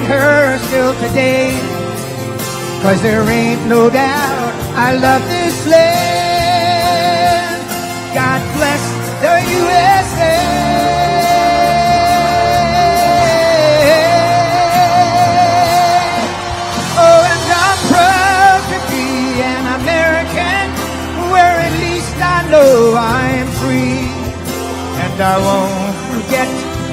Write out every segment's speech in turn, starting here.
defend her still today. 'Cause there ain't no doubt I love this land. God bless the USA. Oh, and I'm proud to be an American, where at least I know I am free. And I won't forget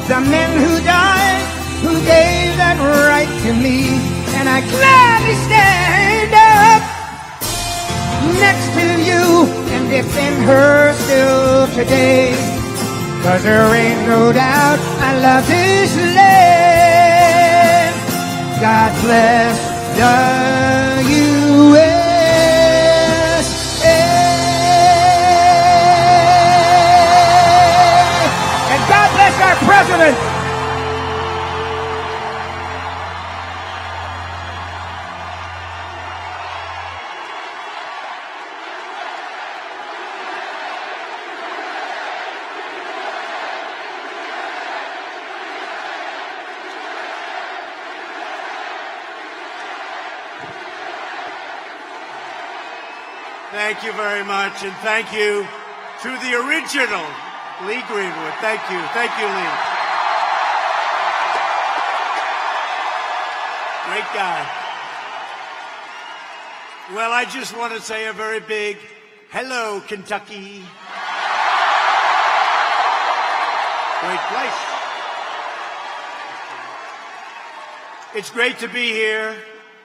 the men who died, who gave that right to me. And I gladly stand up next to you and defend her still today. 'Cause there ain't no doubt I love this land. God bless the USA. And God bless our president. Thank you very much, and thank you to the original Lee Greenwood. Thank you. Thank you, Lee. Great guy. Well, I just want to say a very big hello, Kentucky. Great place. It's great to be here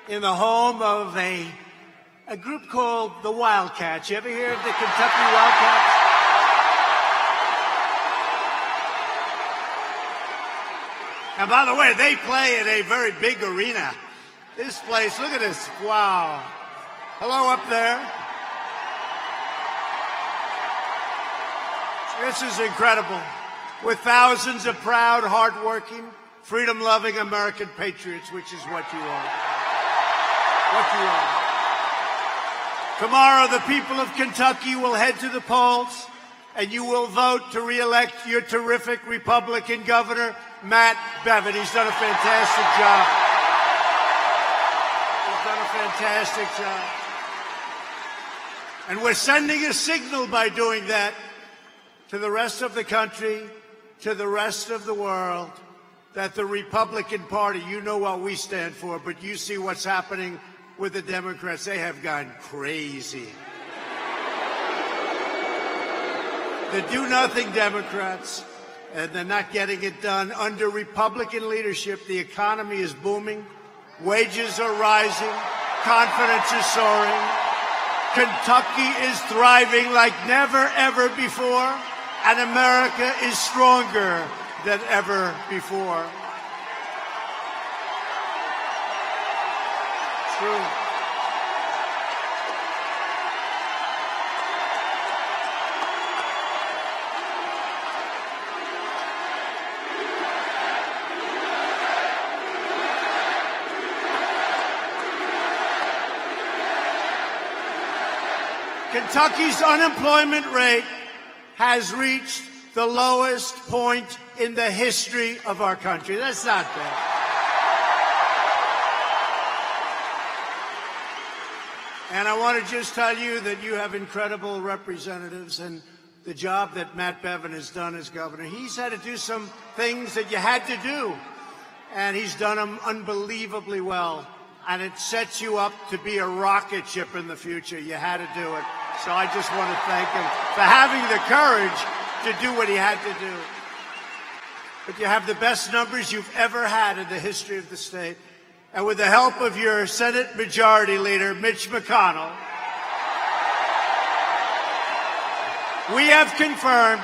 in the home of a group called the Wildcats. You ever hear of the Kentucky Wildcats? And by the way, they play in a very big arena. This place, look at this. Wow. Hello up there. This is incredible. With thousands of proud, hardworking, freedom-loving American patriots, which is what you are. What you are. Tomorrow, the people of Kentucky will head to the polls, and you will vote to re-elect your terrific Republican governor, Matt Bevin. He's done a fantastic job. He's done a fantastic job. And we're sending a signal by doing that to the rest of the country, to the rest of the world, that the Republican Party, you know what we stand for, but you see what's happening with the Democrats. They have gone crazy. The do-nothing Democrats, and they're not getting it done. Under Republican leadership, the economy is booming, wages are rising, confidence is soaring. Kentucky is thriving like never, ever before, and America is stronger than ever before. True. Kentucky's unemployment rate has reached the lowest point in the history of our country. That's not bad. And I want to just tell you that you have incredible representatives, and the job that Matt Bevin has done as governor, he's had to do some things that you had to do, and he's done them unbelievably well. And it sets you up to be a rocket ship in the future. You had to do it. So I just want to thank him for having the courage to do what he had to do. But you have the best numbers you've ever had in the history of the state. And with the help of your Senate Majority Leader, Mitch McConnell, we have confirmed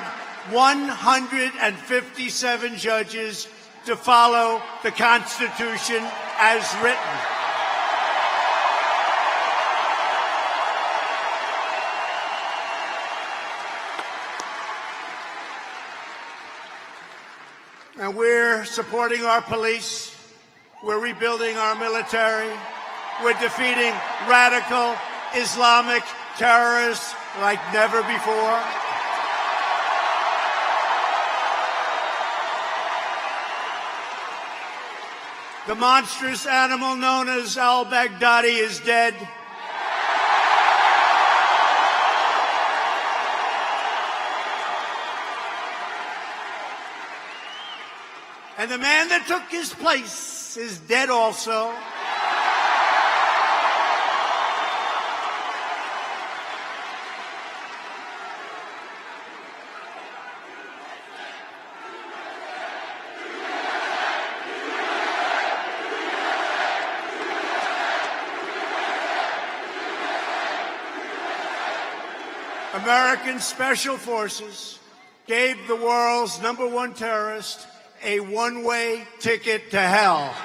157 judges to follow the Constitution as written. And we're supporting our police. We're rebuilding our military. We're defeating radical Islamic terrorists like never before. The monstrous animal known as al-Baghdadi is dead. And the man that took his place is dead also. American Special Forces gave the world's #1 terrorist a one-way ticket to hell.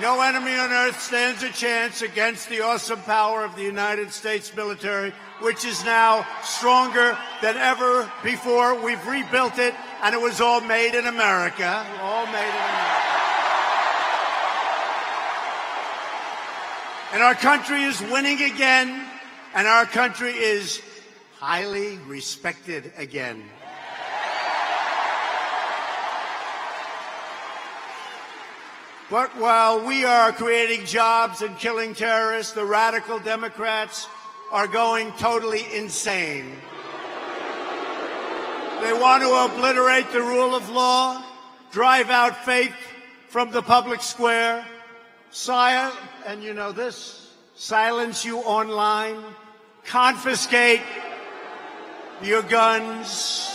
No enemy on earth stands a chance against the awesome power of the United States military, which is now stronger than ever before. We've rebuilt it, and it was all made in America. All made in America. And our country is winning again, and our country is highly respected again. But while we are creating jobs and killing terrorists, the radical Democrats are going totally insane. They want to obliterate the rule of law, drive out faith from the public square, and you know this, silence you online, confiscate your guns.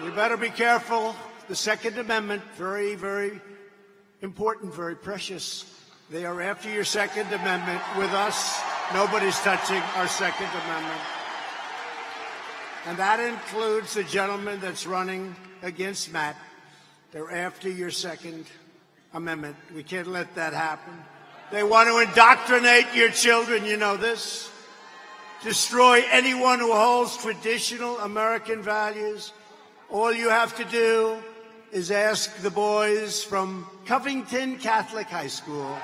You better be careful. The Second Amendment, very, very important, very precious. They are after your Second Amendment. With us, nobody's touching our Second Amendment. And that includes the gentleman that's running against Matt. They're after your Second Amendment. We can't let that happen. They want to indoctrinate your children, you know this. Destroy anyone who holds traditional American values. All you have to do is ask the boys from Covington Catholic High School.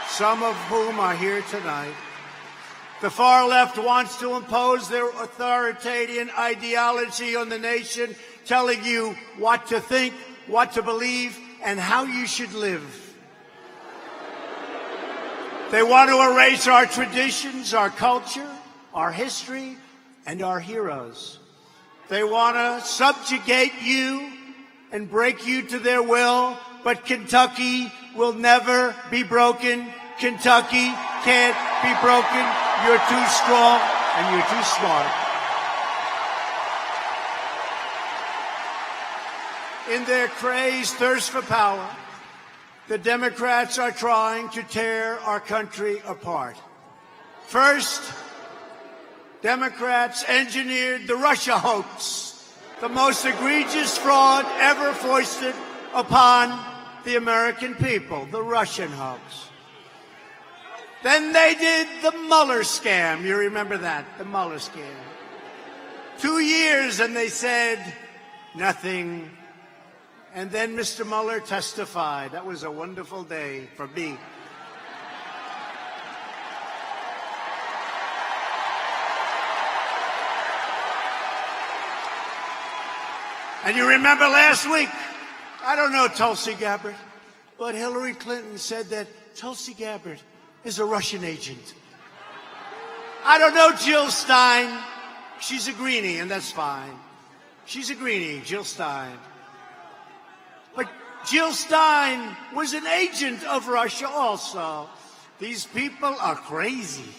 Some of whom are here tonight. The far left wants to impose their authoritarian ideology on the nation, telling you what to think, what to believe, and how you should live. They want to erase our traditions, our culture, our history, and our heroes. They want to subjugate you and break you to their will, but Kentucky will never be broken. Kentucky can't be broken. You're too strong and you're too smart. In their crazed thirst for power, the Democrats are trying to tear our country apart. First, Democrats engineered the Russia hoax, the most egregious fraud ever foisted upon the American people, the Russian hoax. Then they did the Mueller scam. You remember that, the Mueller scam. 2 years and they said nothing. And then Mr. Mueller testified. That was a wonderful day for me. And you remember last week, I don't know Tulsi Gabbard, but Hillary Clinton said that Tulsi Gabbard is a Russian agent. I don't know Jill Stein. She's a greenie, and that's fine. She's a greenie, Jill Stein. But Jill Stein was an agent of Russia also. These people are crazy.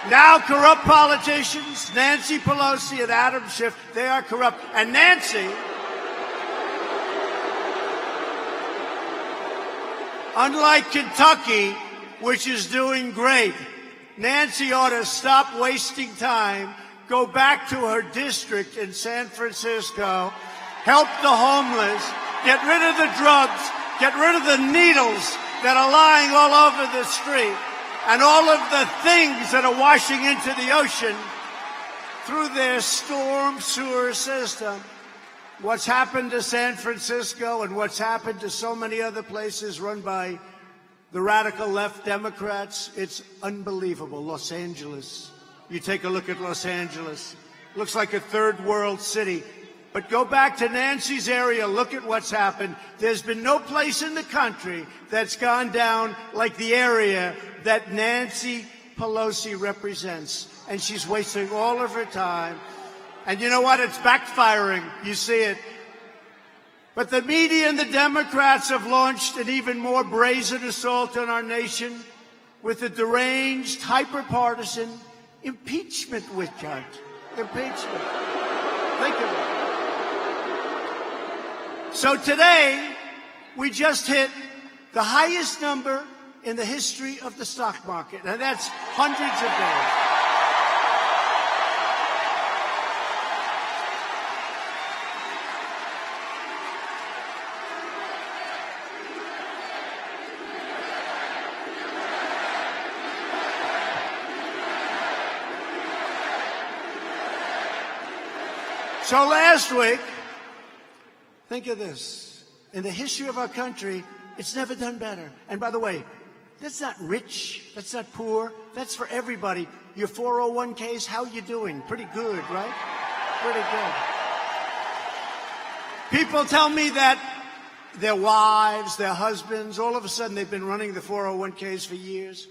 Now corrupt politicians, Nancy Pelosi and Adam Schiff, they are corrupt. And Nancy, unlike Kentucky, which is doing great, Nancy ought to stop wasting time, go back to her district in San Francisco, help the homeless, get rid of the drugs, get rid of the needles that are lying all over the street, and all of the things that are washing into the ocean through their storm sewer system. What's happened to San Francisco and what's happened to so many other places run by the radical left Democrats, it's unbelievable. Los Angeles. You take a look at Los Angeles. Looks like a third world city. But go back to Nancy's area, look at what's happened. There's been no place in the country that's gone down like the area that Nancy Pelosi represents. And she's wasting all of her time. And you know what? It's backfiring. You see it. But the media and the Democrats have launched an even more brazen assault on our nation with a deranged, hyper-partisan impeachment witch hunt. Impeachment. Think of it. So today, we just hit the highest number in the history of the stock market, and that's hundreds of days. So last week, think of this. In the history of our country, it's never done better. And by the way, that's not rich, that's not poor, that's for everybody. Your 401ks, how you doing? Pretty good, right? Pretty good. People tell me that their wives, their husbands, all of a sudden they've been running the 401ks for years.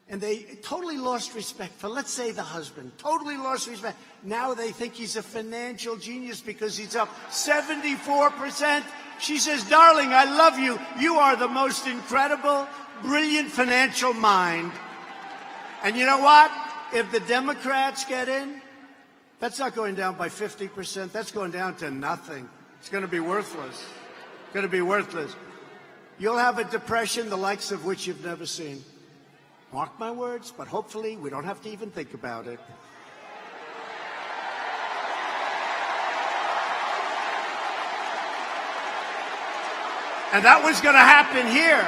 And they totally lost respect for, let's say, the husband. Totally lost respect. Now they think he's a financial genius because he's up 74%. She says, darling, I love you. You are the most incredible, brilliant financial mind. And you know what? If the Democrats get in, that's not going down by 50%. That's going down to nothing. It's going to be worthless. It's going to be worthless. You'll have a depression the likes of which you've never seen. Mark my words, but hopefully we don't have to even think about it. And that was going to happen here.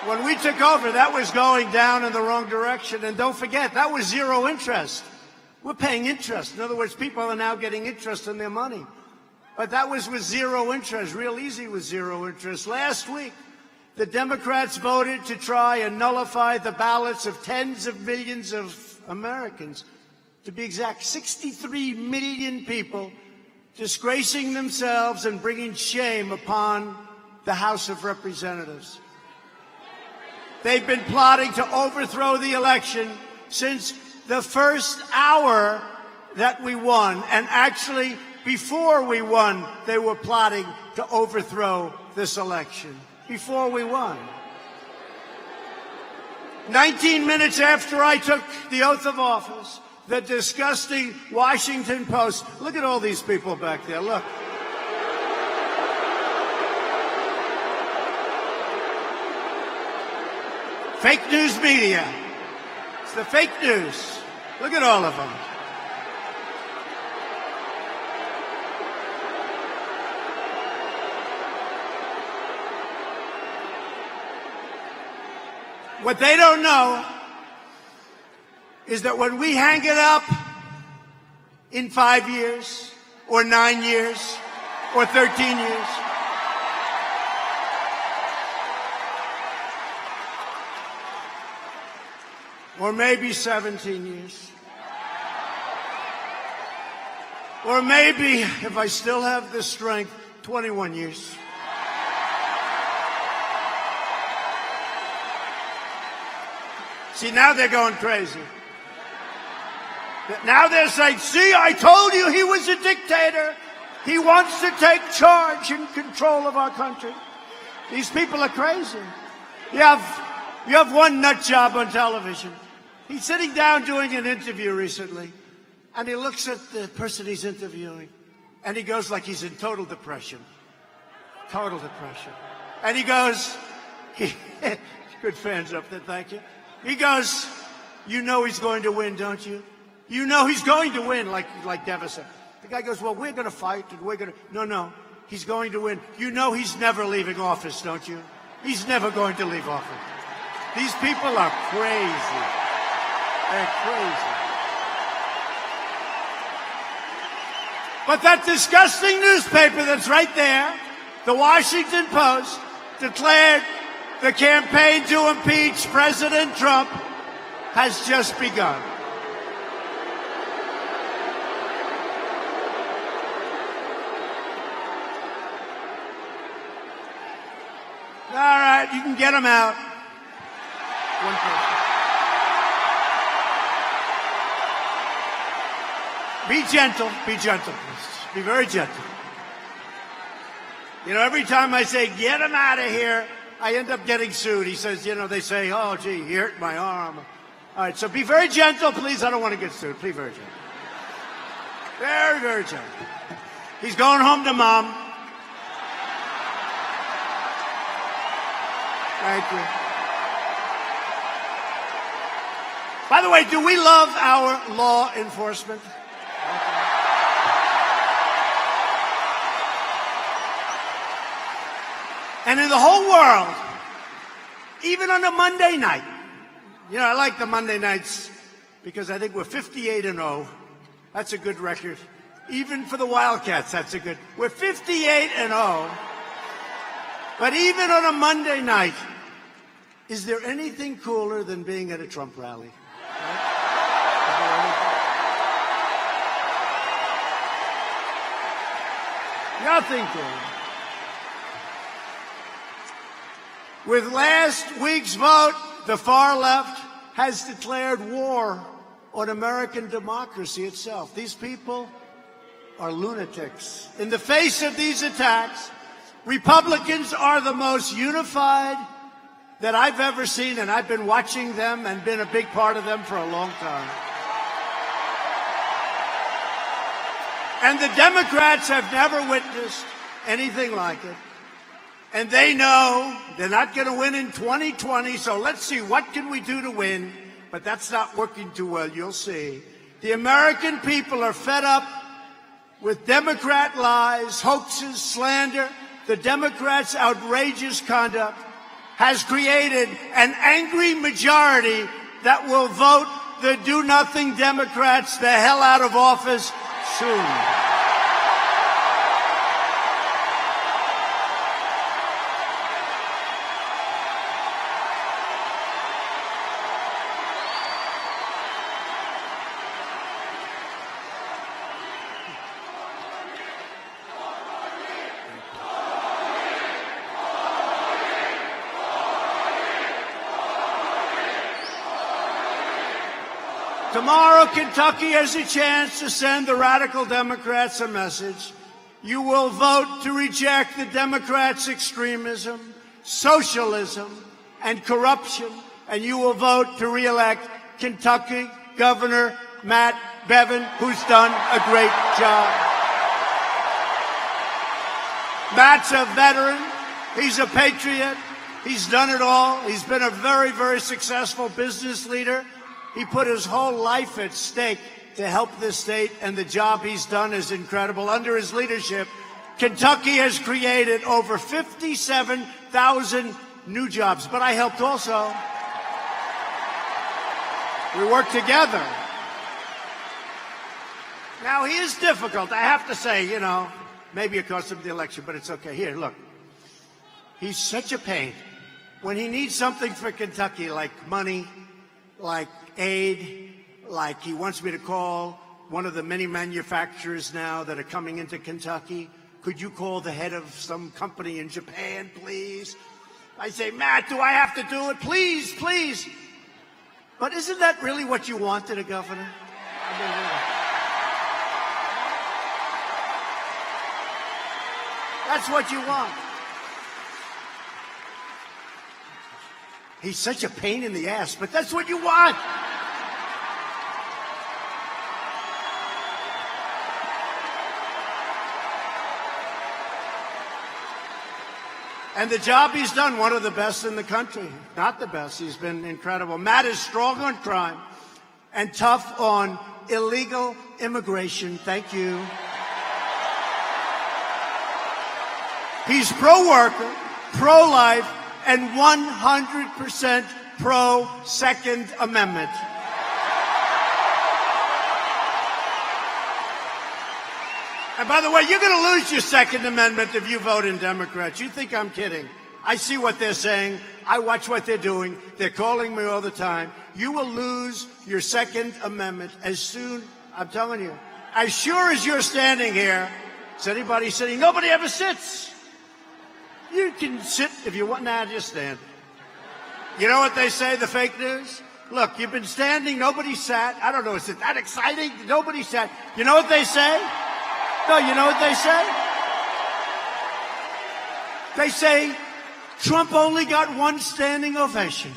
When we took over, that was going down in the wrong direction. And don't forget, that was zero interest. We're paying interest. In other words, people are now getting interest on their money. But that was with zero interest, real easy with zero interest. Last week, the Democrats voted to try and nullify the ballots of tens of millions of Americans. To be exact, 63 million people disgracing themselves and bringing shame upon the House of Representatives. They've been plotting to overthrow the election since the first hour that we won. And actually, before we won, they were plotting to overthrow this election. Before we won. 19 minutes after I took the oath of office, the disgusting Washington Post. Look at all these people back there. Look. Fake news media. It's the fake news. Look at all of them. What they don't know is that when we hang it up in 5 years, or 9 years, or 13 years, or maybe 17 years, or maybe, if I still have the strength, 21 years. See, now they're going crazy. Now they're saying, see, I told you he was a dictator. He wants to take charge and control of our country. These people are crazy. You have one nut job on television. He's sitting down doing an interview recently, and he looks at the person he's interviewing, and he goes like he's in total depression. Total depression. And he goes, good fans up there, thank you. He goes, you know he's going to win, don't you? You know he's going to win, like Devis. The guy goes, well, we're going to fight, and we're going to... No, he's going to win. You know he's never leaving office, don't you? He's never going to leave office. These people are crazy. They're crazy. But that disgusting newspaper that's right there, the Washington Post, declared the campaign to impeach President Trump has just begun. All right, you can get them out. One person. Be gentle, please. Be very gentle. You know, every time I say, get him out of here, I end up getting sued. He says, you know, they say, oh, gee, he hurt my arm. All right, so be very gentle, please. I don't want to get sued. Be very gentle. Very, very gentle. He's going home to Mom. Thank you. By the way, do we love our law enforcement? And in the whole world, even on a Monday night, you know, I like the Monday nights because I think we're 58-0. That's a good record. Even for the Wildcats, that's a good. We're 58-0. But even on a Monday night, is there anything cooler than being at a Trump rally? Nothing cooler. With last week's vote, the far left has declared war on American democracy itself. These people are lunatics. In the face of these attacks, Republicans are the most unified that I've ever seen, and I've been watching them and been a big part of them for a long time. And the Democrats have never witnessed anything like it. And they know they're not going to win in 2020, so let's see, what can we do to win? But that's not working too well, you'll see. The American people are fed up with Democrat lies, hoaxes, slander. The Democrats' outrageous conduct has created an angry majority that will vote the do-nothing Democrats the hell out of office soon. Tomorrow, Kentucky has a chance to send the radical Democrats a message. You will vote to reject the Democrats' extremism, socialism, and corruption, and you will vote to re-elect Kentucky Governor Matt Bevin, who's done a great job. Matt's a veteran. He's a patriot. He's done it all. He's been a very, very successful business leader. He put his whole life at stake to help this state, and the job he's done is incredible. Under his leadership, Kentucky has created over 57,000 new jobs. But I helped also. We worked together. Now, he is difficult, I have to say, you know, maybe it cost him the election, but it's okay. Here, look. He's such a pain. When he needs something for Kentucky, like money, like aid, like he wants me to call one of the many manufacturers now that are coming into Kentucky. Could you call the head of some company in Japan, please? I say, Matt, do I have to do it? Please, please. But isn't that really what you wanted, a governor? I mean, that's what you want. He's such a pain in the ass, but that's what you want. And the job he's done, one of the best in the country. Not the best. He's been incredible. Matt is strong on crime and tough on illegal immigration. Thank you. He's pro-worker, pro-life, and 100% pro-Second Amendment. And by the way, you're going to lose your Second Amendment if you vote in Democrats. You think I'm kidding? I see what they're saying. I watch what they're doing. They're calling me all the time. You will lose your Second Amendment as soon, I'm telling you, as sure as you're standing here. Is anybody sitting? Nobody ever sits. You can sit if you want. Nah, just stand. You know what they say, the fake news? Look, you've been standing, nobody sat. I don't know, is it that exciting? Nobody sat. You know what they say? No, you know what they say? They say Trump only got one standing ovation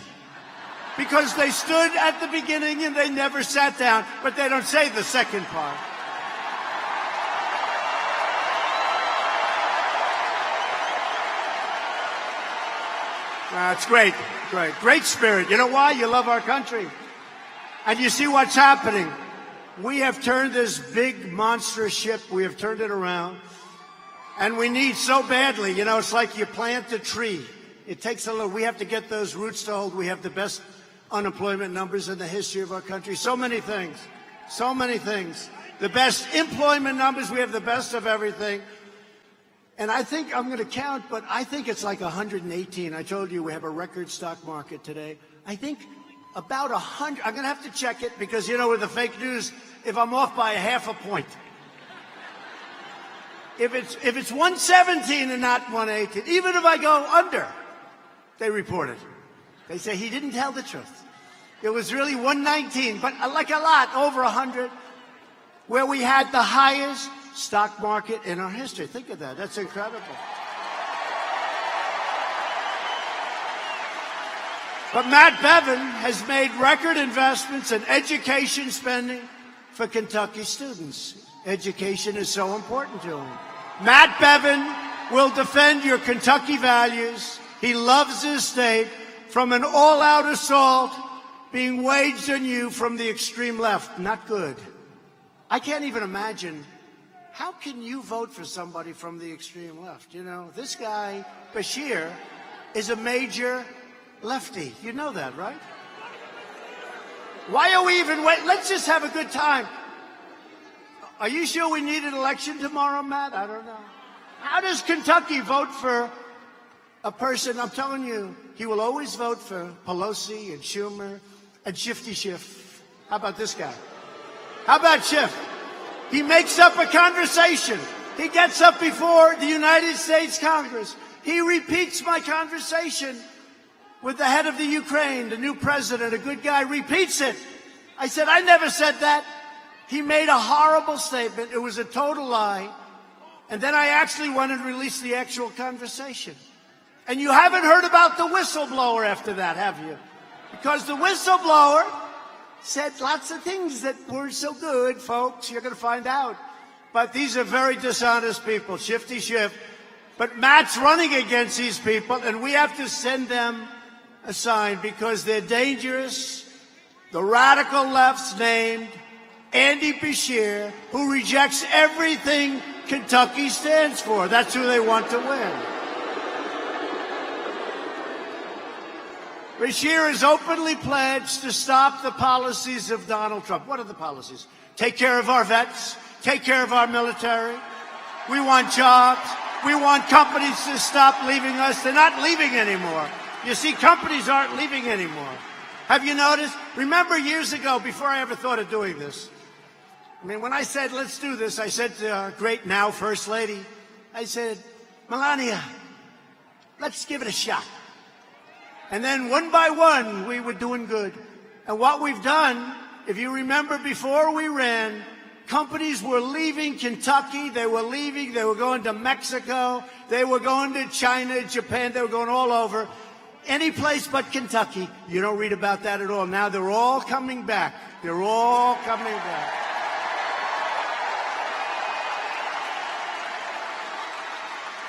because they stood at the beginning and they never sat down, but they don't say the second part. It's great, great spirit. You know why? You love our country. And you see what's happening. We have turned this big monster ship, we have turned it around. And we need so badly, you know, it's like you plant a tree. It takes a little, we have to get those roots to hold. We have the best unemployment numbers in the history of our country. So many things, so many things. The best employment numbers, we have the best of everything. And I think I'm going to count, but I think it's like 118. I told you we have a record stock market today. I think about 100. I'm going to have to check it because, you know, with the fake news, if I'm off by a half a point. If it's 117 and not 118, even if I go under, they report it. They say he didn't tell the truth. It was really 119, but like a lot, over 100, where we had the highest stock market in our history. Think of that. That's incredible. But Matt Bevin has made record investments in education spending for Kentucky students. Education is so important to him. Matt Bevin will defend your Kentucky values. He loves his state from an all-out assault being waged on you from the extreme left. Not good. I can't even imagine. How can you vote for somebody from the extreme left? You know, this guy, Bashir, is a major lefty. You know that, right? Why are we even waiting? Let's just have a good time. Are you sure we need an election tomorrow, Matt? I don't know. How does Kentucky vote for a person? I'm telling you, he will always vote for Pelosi and Schumer and Shifty Schiff. How about this guy? How about Schiff? He makes up a conversation. He gets up before the United States Congress. He repeats my conversation with the head of the Ukraine, the new president, a good guy, repeats it. I said, I never said that. He made a horrible statement. It was a total lie. And then I actually went and released the actual conversation. And you haven't heard about the whistleblower after that, have you? Because the whistleblower said lots of things that weren't so good, folks. You're going to find out. But these are very dishonest people, Shifty Schiff. But Matt's running against these people, and we have to send them a sign because they're dangerous. The radical left's named Andy Bashir, who rejects everything Kentucky stands for. That's who they want to win. Bashir has openly pledged to stop the policies of Donald Trump. What are the policies? Take care of our vets. Take care of our military. We want jobs. We want companies to stop leaving us. They're not leaving anymore. You see, companies aren't leaving anymore. Have you noticed? Remember years ago, before I ever thought of doing this, I mean, when I said, let's do this, I said to our great now First Lady, I said, Melania, let's give it a shot. And then one by one, we were doing good. And what we've done, if you remember before we ran, companies were leaving Kentucky. They were leaving. They were going to Mexico. They were going to China, Japan. They were going all over. Any place but Kentucky. You don't read about that at all. Now they're all coming back. They're all coming back.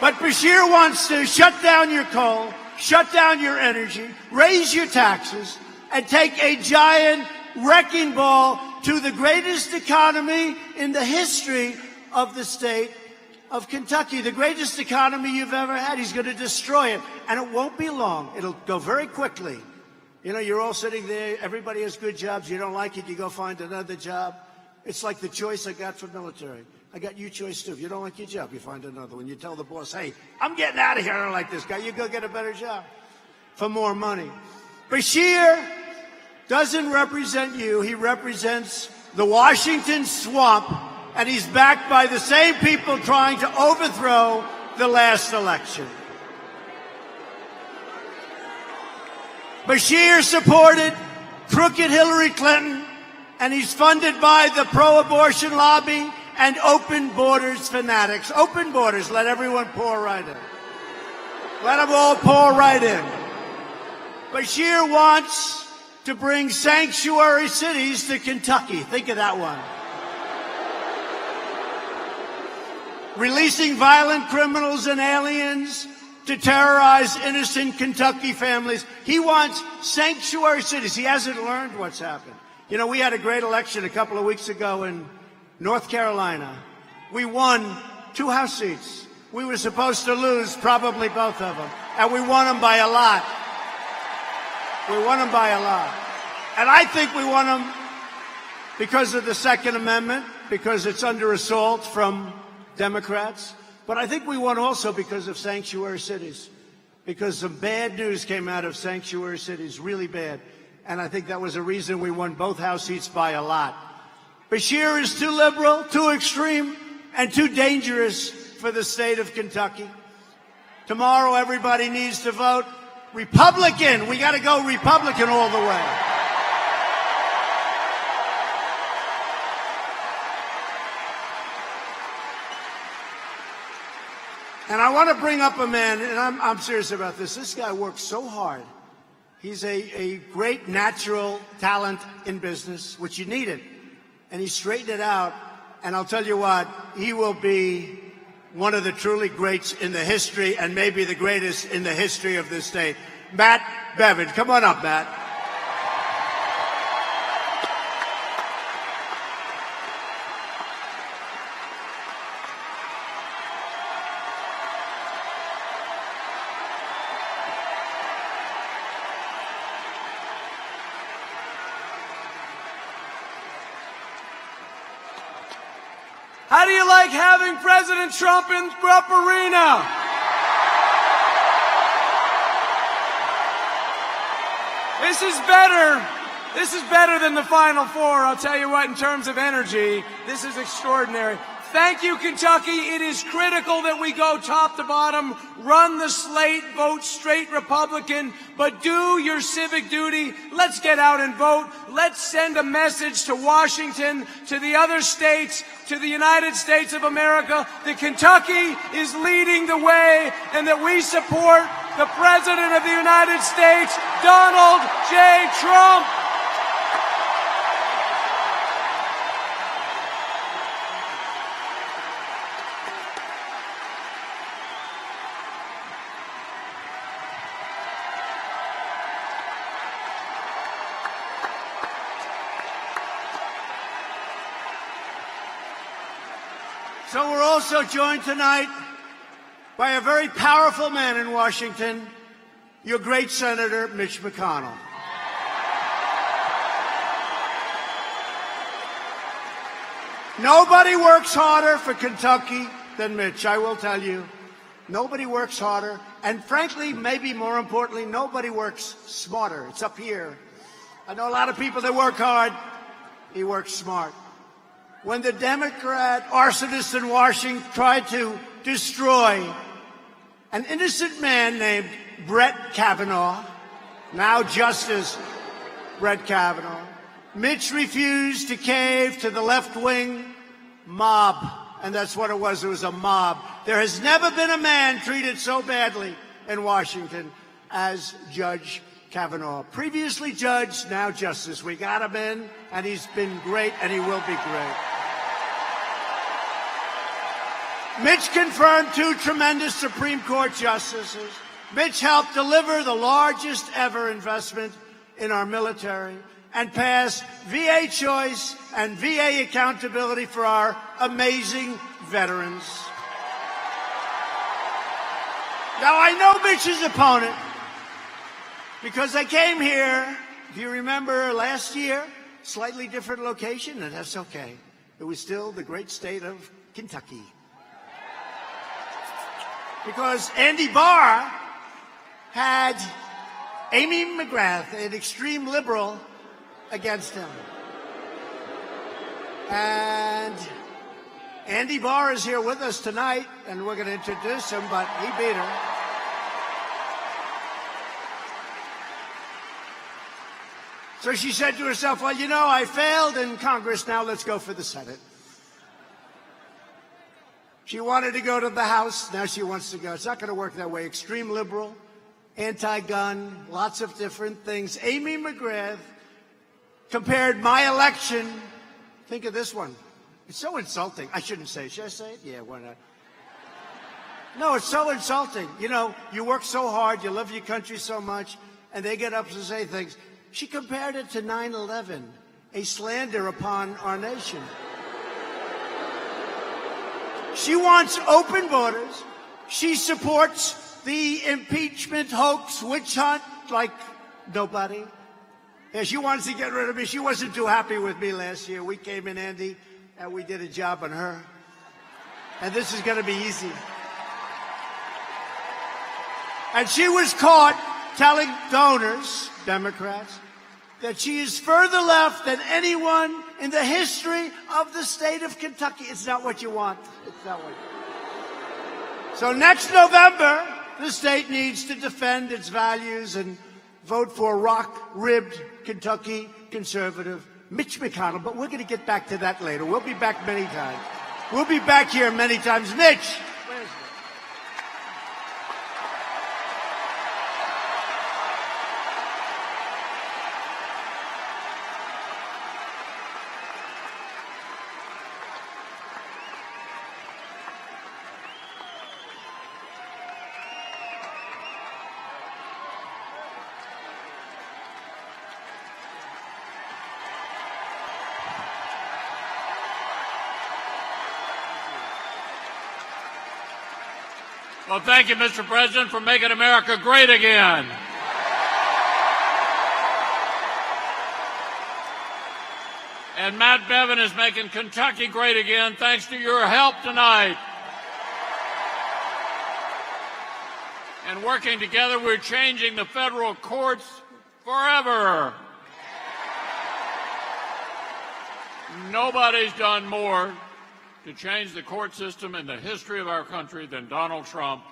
But Bashir wants to shut down your coal, shut down your energy, raise your taxes, and take a giant wrecking ball to the greatest economy in the history of the state of Kentucky, the greatest economy you've ever had. He's going to destroy it, and it won't be long. It'll go very quickly. You know, you're all sitting there. Everybody has good jobs. You don't like it, you go find another job. It's like the choice I got from military. I got you choice too. If you don't like your job, you find another one. You tell the boss, hey, I'm getting out of here. I don't like this guy. You go get a better job for more money. Bashir doesn't represent you. He represents the Washington swamp, and he's backed by the same people trying to overthrow the last election. Bashir supported crooked Hillary Clinton, and he's funded by the pro-abortion lobby and open borders fanatics. Open borders, let everyone pour right in. Let them all pour right in. Bashir wants to bring sanctuary cities to Kentucky. Think of that one. Releasing violent criminals and aliens to terrorize innocent Kentucky families. He wants sanctuary cities. He hasn't learned what's happened. You know, we had a great election a couple of weeks ago in North Carolina. We won 2 House seats. We were supposed to lose probably both of them, and we won them by a lot. We won them by a lot. And I think we won them because of the Second Amendment, because it's under assault from Democrats. But I think we won also because of sanctuary cities, because some bad news came out of sanctuary cities, really bad. And I think that was a reason we won both House seats by a lot. Bashir is too liberal, too extreme, and too dangerous for the state of Kentucky. Tomorrow, everybody needs to vote Republican. We got to go Republican all the way. And I want to bring up a man, and I'm serious about this. This guy works so hard. He's a great natural talent in business, which you needed. And he straightened it out. And I'll tell you what, he will be one of the truly greats in the history, and maybe the greatest in the history of this state. Matt Bevin. Come on up, Matt. How do you like having President Trump in Rupp Arena? This is better. This is better than the Final Four. I'll tell you what, in terms of energy, this is extraordinary. Thank you, Kentucky. It is critical that we go top to bottom, run the slate, vote straight Republican, but do your civic duty. Let's get out and vote. Let's send a message to Washington, to the other states, to the United States of America that Kentucky is leading the way and that we support the President of the United States, Donald J. Trump. So we're also joined tonight by a very powerful man in Washington, your great Senator, Mitch McConnell. Nobody works harder for Kentucky than Mitch, I will tell you. Nobody works harder. And frankly, maybe more importantly, nobody works smarter. It's up here. I know a lot of people that work hard. He works smart. When the Democrat arsonists in Washington tried to destroy an innocent man named Brett Kavanaugh, now Justice Brett Kavanaugh, Mitch refused to cave to the left-wing mob. And that's what it was. It was a mob. There has never been a man treated so badly in Washington as Judge Kavanaugh. Previously judge, now justice. We got him in, and he's been great, and he will be great. Mitch confirmed 2 tremendous Supreme Court justices. Mitch helped deliver the largest ever investment in our military and pass VA choice and VA accountability for our amazing veterans. Now, I know Mitch's opponent because I came here, if you remember, last year, slightly different location, and that's okay. it was still the great state of Kentucky. Because Andy Barr had Amy McGrath, an extreme liberal, against him. And Andy Barr is here with us tonight, and we're going to introduce him, but he beat her. So she said to herself, well, you know, I failed in Congress, now let's go for the Senate. She wanted to go to the House, now she wants to go. It's not going to work that way. Extreme liberal, anti-gun, lots of different things. Amy McGrath compared my election, think of this one. It's so insulting. I shouldn't say it. Should I say it? Yeah, why not? No, it's so insulting. You know, you work so hard, you love your country so much, and they get up to say things. She compared it to 9/11, a slander upon our nation. She wants open borders. She supports the impeachment hoax, witch hunt, like nobody. Yeah, she wants to get rid of me. She wasn't too happy with me last year. We came in, Andy, and we did a job on her. And this is going to be easy. And she was caught telling donors, Democrats, that she is further left than anyone in the history of the state of Kentucky. It's not what you want. It's not what you want. So next November, the state needs to defend its values and vote for rock-ribbed Kentucky conservative Mitch McConnell. But we're going to get back to that later. We'll be back many times. We'll be back here many times. Mitch. Where's Mitch? Well, thank you, Mr. President, for making America great again. And Matt Bevin is making Kentucky great again thanks to your help tonight. And working together, we're changing the federal courts forever. Nobody's done more to change the court system in the history of our country than Donald Trump.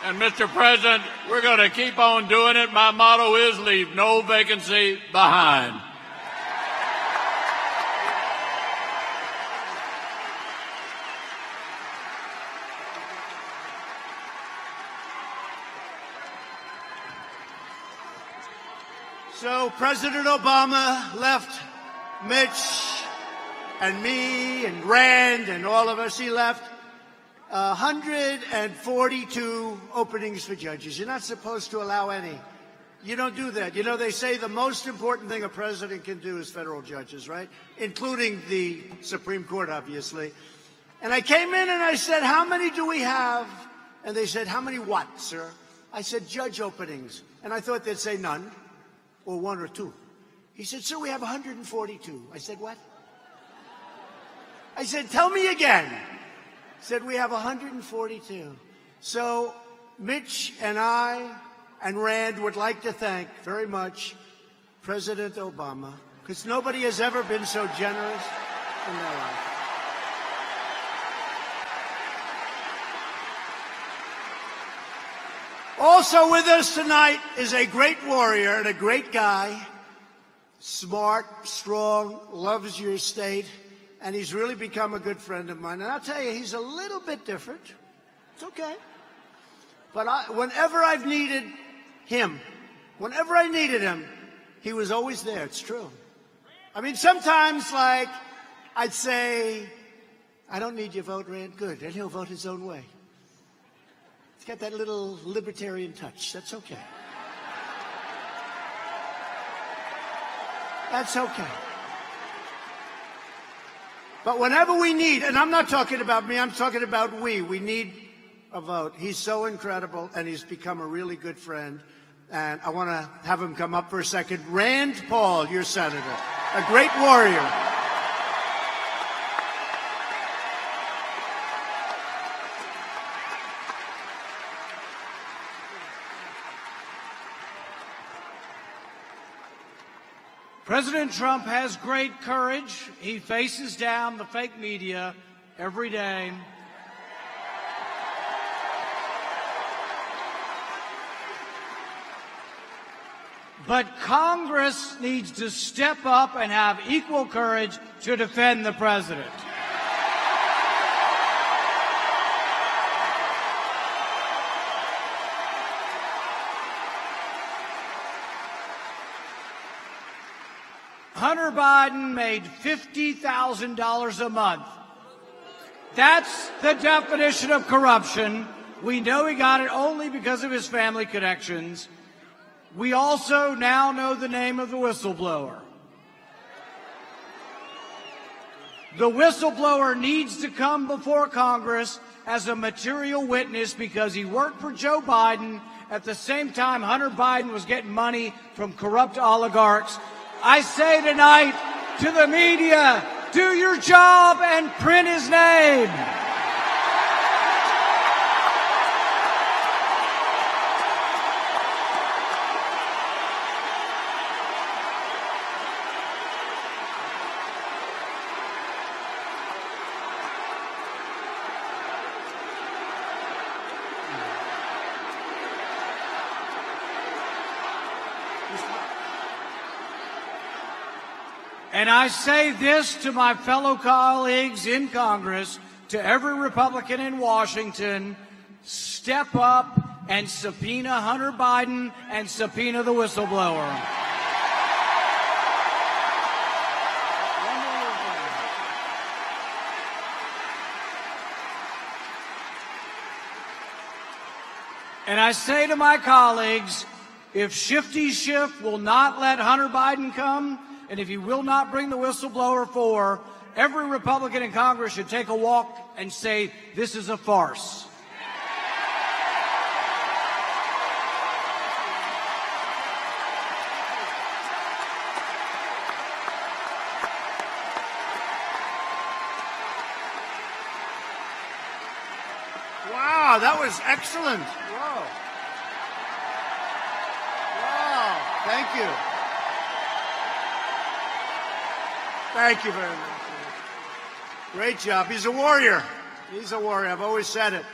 And Mr. President, we're going to keep on doing it. My motto is leave no vacancy behind. So President Obama left Mitch and me and Rand and all of us. He left 142 openings for judges. You're not supposed to allow any. You don't do that. You know, they say the most important thing a president can do is federal judges, right? Including the Supreme Court, obviously. And I came in and I said, how many do we have? And they said, how many what, sir? I said, judge openings. And I thought they'd say none. Or one or two. He said, sir, we have 142. I said, what? I said, tell me again. He said, we have 142. So Mitch and I and Rand would like to thank very much President Obama, because nobody has ever been so generous in their life. Also with us tonight is a great warrior and a great guy, smart, strong, loves your state, and he's really become a good friend of mine. And I'll tell you, he's a little bit different. It's okay. But whenever I've needed him, whenever I needed him, he was always there. It's true. I mean, sometimes, like, I'd say, I don't need your vote, Rand. Good. And he'll vote his own way. It's got that little libertarian touch. That's okay. That's okay. But whenever we need, and I'm not talking about me, I'm talking about we need a vote. He's so incredible, and he's become a really good friend. And I want to have him come up for a second. Rand Paul, your senator, a great warrior. President Trump has great courage. He faces down the fake media every day. But Congress needs to step up and have equal courage to defend the president. Hunter Biden made $50,000 a month. That's the definition of corruption. We know he got it only because of his family connections. We also now know the name of the whistleblower. The whistleblower needs to come before Congress as a material witness because he worked for Joe Biden at the same time Hunter Biden was getting money from corrupt oligarchs. I say tonight to the media, do your job and print his name. And I say this to my fellow colleagues in Congress, to every Republican in Washington, step up and subpoena Hunter Biden and subpoena the whistleblower. And I say to my colleagues, if Shifty Schiff will not let Hunter Biden come, and if he will not bring the whistleblower forward, every Republican in Congress should take a walk and say, this is a farce. Wow, that was excellent. Wow. Wow, thank you. Thank you very much. Great job. He's a warrior. He's a warrior. I've always said it.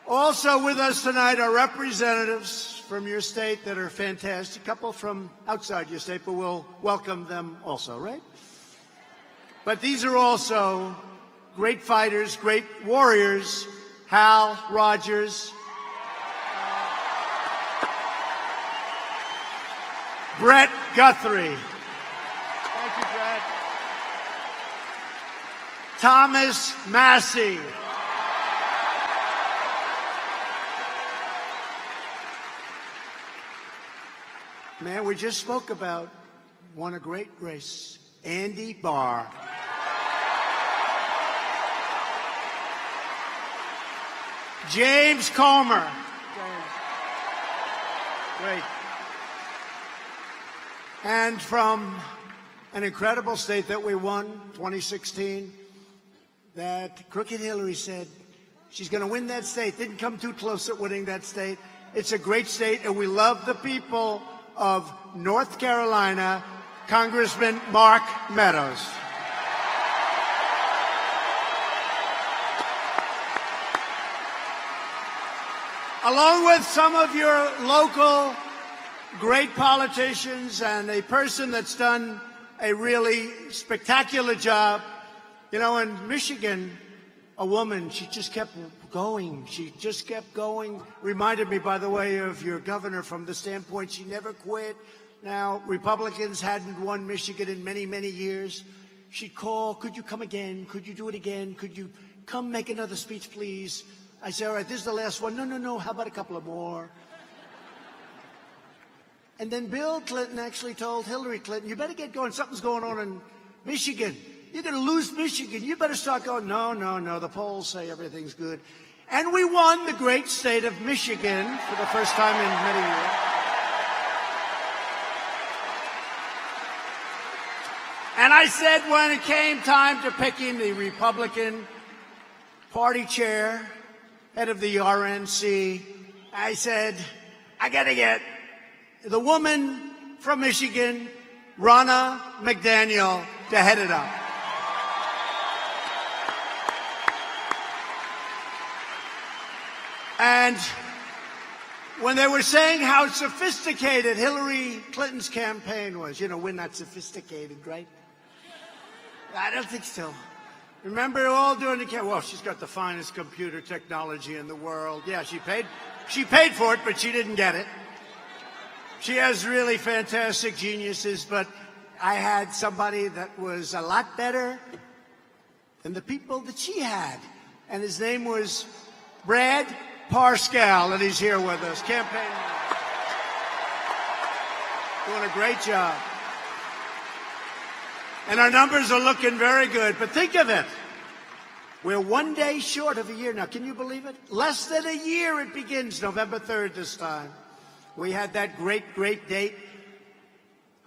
Also with us tonight are representatives from your state that are fantastic. A couple from outside your state, but we'll welcome them also, right? But these are also great fighters, great warriors. Hal Rogers, Brett Guthrie. Thank you, Brett. Thomas Massey. Man, we just spoke about, won a great race, Andy Barr. James Comer. Great. And from an incredible state that we won, 2016, that Crooked Hillary said she's going to win that state. Didn't come too close at winning that state. It's a great state, and we love the people of North Carolina, Congressman Mark Meadows. Along with some of your local great politicians and a person that's done a really spectacular job. You know, in Michigan, a woman, she just kept going. She just kept going. Reminded me, by the way, of your governor from the standpoint she never quit. Now, Republicans hadn't won Michigan in many, many years. She'd call, could you come again? Could you do it again? Could you come make another speech, please? I said, all right, this is the last one. No, how about a couple of more? And then Bill Clinton actually told Hillary Clinton, you better get going. Something's going on in Michigan. You're going to lose Michigan. You better start going. No. The polls say everything's good. And we won the great state of Michigan for the first time in many years. And I said when it came time to picking the Republican Party chair, head of the RNC, I said, I got to get the woman from Michigan, Ronna McDaniel, to head it up. And when they were saying how sophisticated Hillary Clinton's campaign was, you know, we're not sophisticated, right? I don't think so. Remember all doing the campaign? Well, she's got the finest computer technology in the world. Yeah, she paid for it, but she didn't get it. She has really fantastic geniuses, but I had somebody that was a lot better than the people that she had. And his name was Brad Parscale, and he's here with us. Campaign. Doing a great job. And our numbers are looking very good. But think of it. We're 1 day short of a year now. Can you believe it? Less than a year it begins, November 3rd this time. We had that great, great date.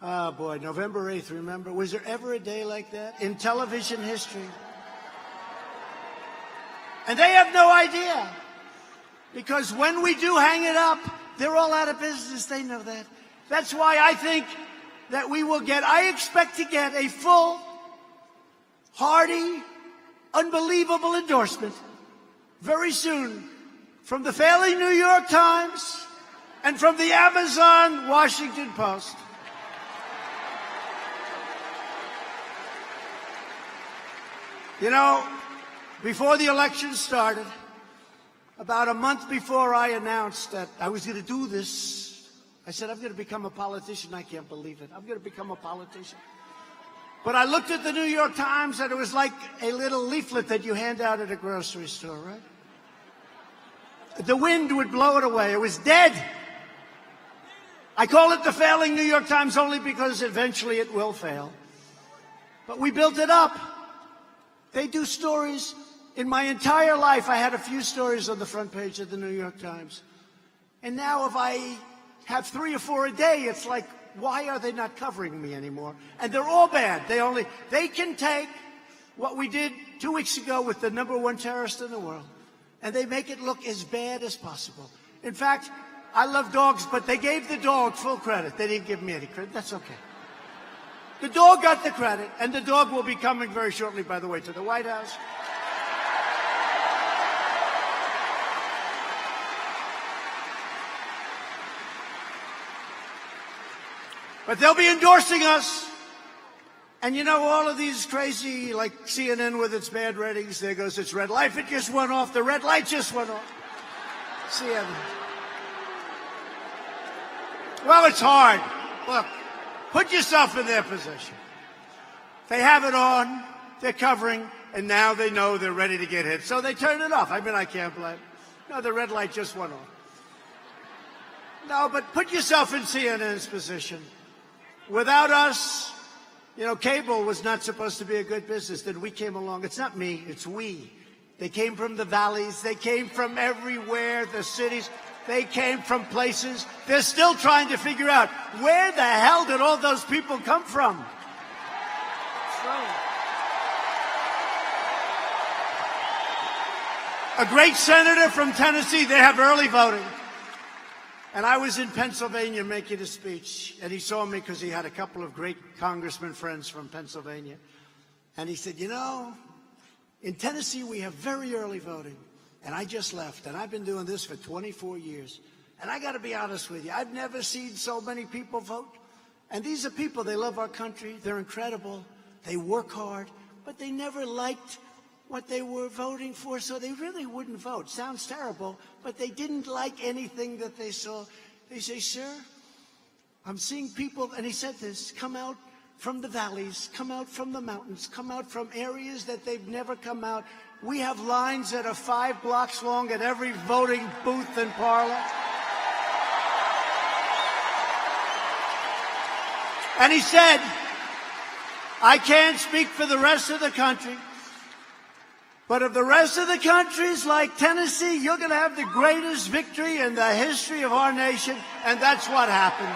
Oh, boy, November 8th, remember? Was there ever a day like that in television history? And they have no idea. Because when we do hang it up, they're all out of business. They know that. That's why I think that I expect to get a full, hearty, unbelievable endorsement very soon from the failing New York Times and from the Amazon Washington Post. You know, before the election started, about a month before I announced that I was going to do this, I said, I'm going to become a politician. I can't believe it. I'm going to become a politician. But I looked at the New York Times, and it was like a little leaflet that you hand out at a grocery store, right? The wind would blow it away. It was dead. I call it the failing New York Times only because eventually it will fail. But we built it up. They do stories. In my entire life, I had a few stories on the front page of the New York Times. And now if I have 3 or 4 a day, it's like, why are they not covering me anymore? And they're all bad. They can take what we did 2 weeks ago with the #1 terrorist in the world, and they make it look as bad as possible. In fact, I love dogs, but they gave the dog full credit. They didn't give me any credit. That's okay. The dog got the credit, and the dog will be coming very shortly, by the way, to the White House. But they'll be endorsing us. And you know, all of these crazy, like CNN with its bad ratings, there goes its red light. It just went off. The red light just went off. CNN. Well, it's hard. Look, put yourself in their position. They have it on, they're covering, and now they know they're ready to get hit. So they turn it off. I mean, I can't blame. No, the red light just went off. No, but put yourself in CNN's position. Without us, you know, cable was not supposed to be a good business. Then we came along. It's not me, it's we. They came from the valleys. They came from everywhere, the cities. They came from places. They're still trying to figure out, where the hell did all those people come from? A great senator from Tennessee, they have early voting. And I was in Pennsylvania making a speech, and he saw me because he had a couple of great congressman friends from Pennsylvania. And he said, you know, in Tennessee we have very early voting. And I just left, and I've been doing this for 24 years. And I got to be honest with you, I've never seen so many people vote. And these are people, they love our country, they're incredible, they work hard, but they never liked what they were voting for, so they really wouldn't vote. Sounds terrible, but they didn't like anything that they saw. They say, sir, I'm seeing people, and he said this, come out from the valleys, come out from the mountains, come out from areas that they've never come out. We have lines that are 5 blocks long at every voting booth and parlor. And he said, I can't speak for the rest of the country, but if the rest of the country's like Tennessee, you're going to have the greatest victory in the history of our nation. And that's what happened.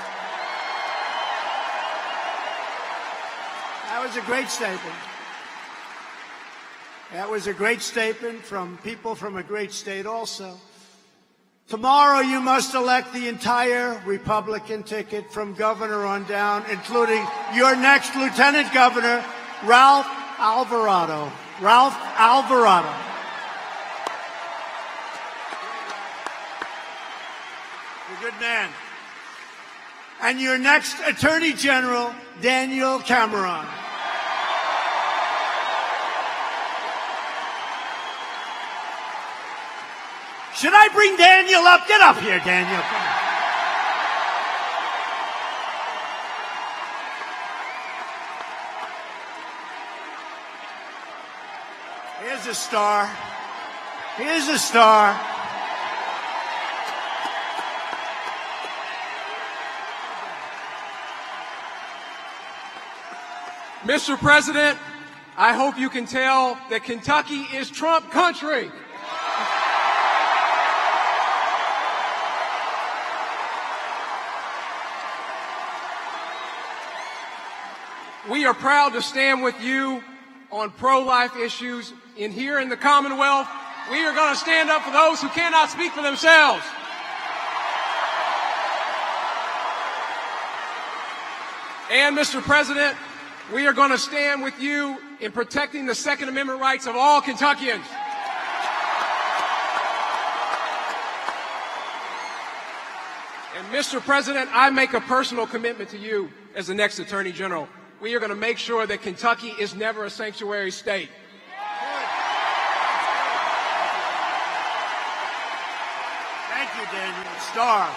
That was a great statement. That was a great statement from people from a great state also. Tomorrow you must elect the entire Republican ticket from governor on down, including your next lieutenant governor, Ralph Alvarado. Ralph Alvarado. You're a good man. And your next attorney general, Daniel Cameron. Should I bring Daniel up? Get up here, Daniel. Come on. Here's a star. Here's a star. Mr. President, I hope you can tell that Kentucky is Trump country. We are proud to stand with you on pro-life issues. Here in the Commonwealth, we are going to stand up for those who cannot speak for themselves. And, Mr. President, we are going to stand with you in protecting the Second Amendment rights of all Kentuckians. And, Mr. President, I make a personal commitment to you as the next Attorney General. We are going to make sure that Kentucky is never a sanctuary state. Thank you, Daniel. Star.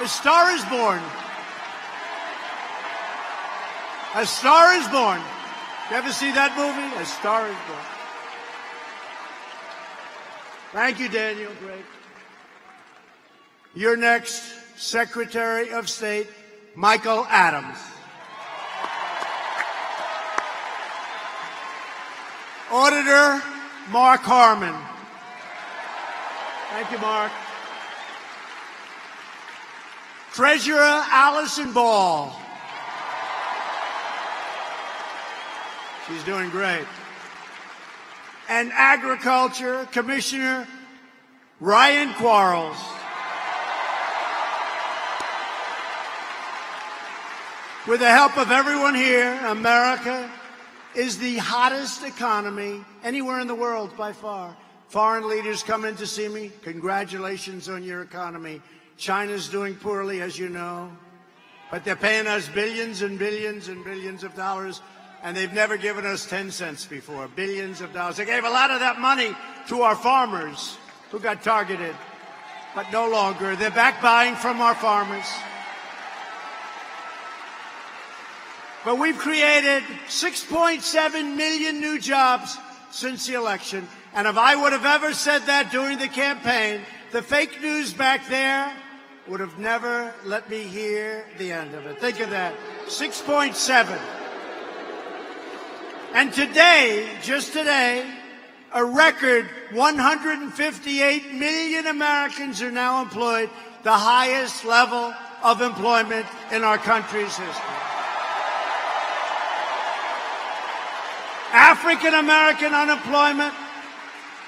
A star is born. A Star is Born. You ever see that movie? A Star is Born. Thank you, Daniel. Great. Your next Secretary of State, Michael Adams. Auditor, Mark Harmon. Thank you, Mark. Treasurer, Allison Ball. She's doing great. And Agriculture Commissioner Ryan Quarles. With the help of everyone here, America is the hottest economy anywhere in the world by far. Foreign leaders come in to see me. Congratulations on your economy. China's doing poorly, as you know, but they're paying us billions and billions and billions of dollars. And they've never given us 10 cents before, billions of dollars. They gave a lot of that money to our farmers who got targeted, but no longer. They're back buying from our farmers. But we've created 6.7 million new jobs since the election. And if I would have ever said that during the campaign, the fake news back there would have never let me hear the end of it. Think of that, 6.7. And today, just today, a record 158 million Americans are now employed, the highest level of employment in our country's history. African American unemployment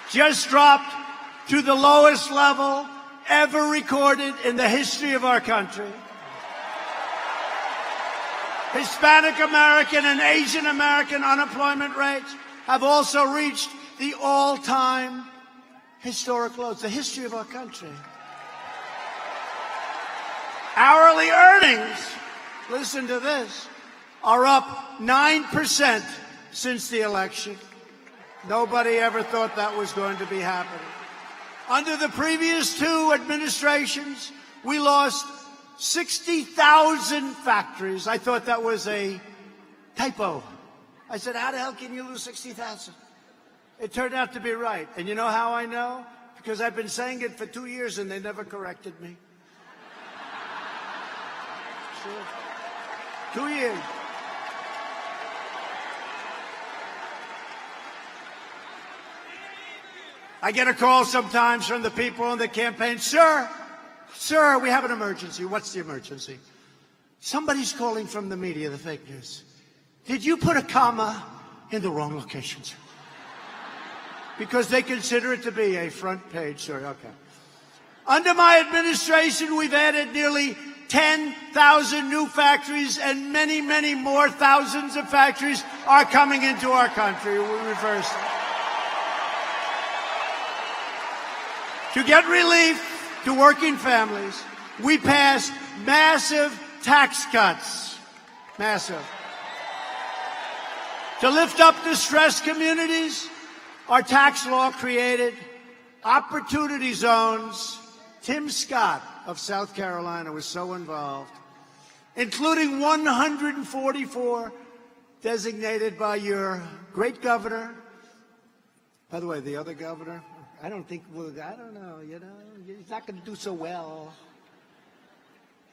just dropped to the lowest level ever recorded in the history of our country. Hispanic American and Asian American unemployment rates have also reached the all-time historic lows, the history of our country. Hourly earnings, listen to this, are up 9% since the election. Nobody ever thought that was going to be happening. Under the previous two administrations, we lost 60,000 factories. I thought that was a typo. I said, how the hell can you lose 60,000? It turned out to be right. And you know how I know? Because I've been saying it for 2 years and they never corrected me. Sure. 2 years. I get a call sometimes from the people on the campaign, Sir, we have an emergency. What's the emergency? Somebody's calling from the media, the fake news. Did you put a comma in the wrong location, sir? Because they consider it to be a front page story. Okay. Under my administration, we've added nearly 10,000 new factories, and many, many more thousands of factories are coming into our country. We reversed it. To get relief to working families, we passed massive tax cuts. Massive. To lift up distressed communities, our tax law created opportunity zones. Tim Scott of South Carolina was so involved, including 144 designated by your great governor. By the way, the other governor, I don't know, he's not going to do so well.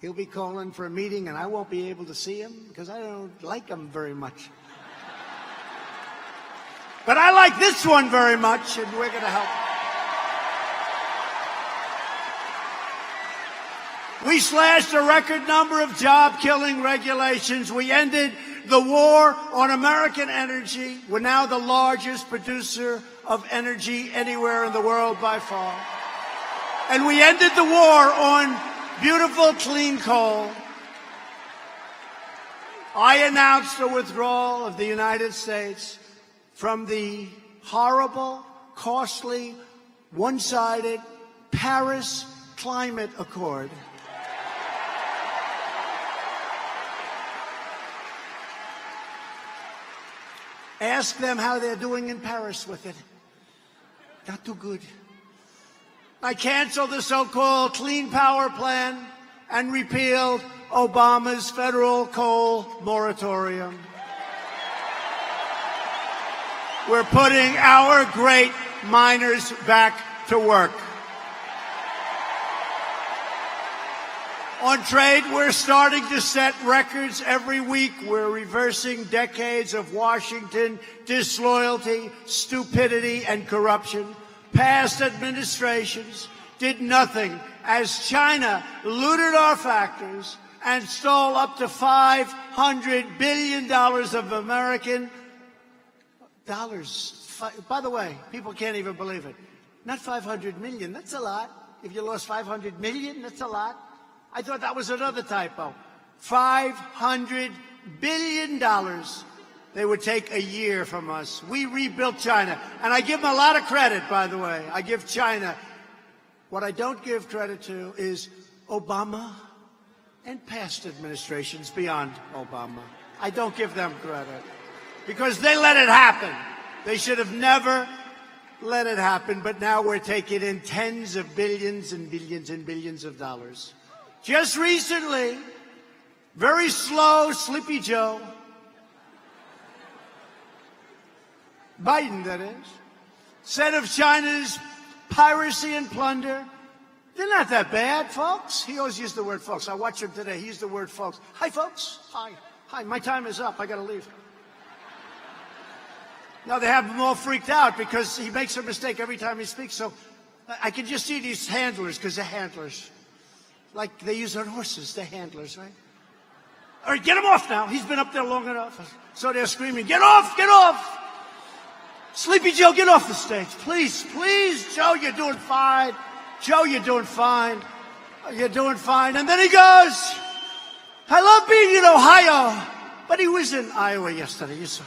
He'll be calling for a meeting and I won't be able to see him because I don't like him very much. But I like this one very much, and we're going to help. We slashed a record number of job-killing regulations. We ended the war on American energy. We're now the largest producer of energy anywhere in the world by far. And we ended the war on beautiful clean coal. I announced the withdrawal of the United States from the horrible, costly, one-sided Paris Climate Accord. Ask them how they're doing in Paris with it. Not too good. I canceled the so-called Clean Power Plan and repealed Obama's federal coal moratorium. We're putting our great miners back to work. On trade, we're starting to set records every week. We're reversing decades of Washington disloyalty, stupidity, and corruption. Past administrations did nothing as China looted our factories and stole up to $500 billion of American dollars. By the way, people can't even believe it. Not 500 million, that's a lot. If you lost 500 million, that's a lot. I thought that was another typo. $500 billion they would take a year from us. We rebuilt China. And I give them a lot of credit, by the way. I give China. What I don't give credit to is Obama and past administrations beyond Obama. I don't give them credit because they let it happen. They should have never let it happen, but now we're taking in tens of billions and billions and billions of dollars. Just recently, very slow, Sleepy Joe, Biden that is, said of China's piracy and plunder, they're not that bad, folks. He always used the word folks. I watched him today. He used the word folks. Hi, folks. Hi. Hi, my time is up. I got to leave. Now they have him all freaked out because he makes a mistake every time he speaks. So I can just see these handlers, because they're handlers. Like they use on horses, they're handlers, right? All right, get him off now. He's been up there long enough. So they're screaming, get off, get off. Sleepy Joe, get off the stage. Please, please, Joe, you're doing fine. Joe, you're doing fine. You're doing fine. And then he goes, I love being in Ohio. But he was in Iowa yesterday, you saw.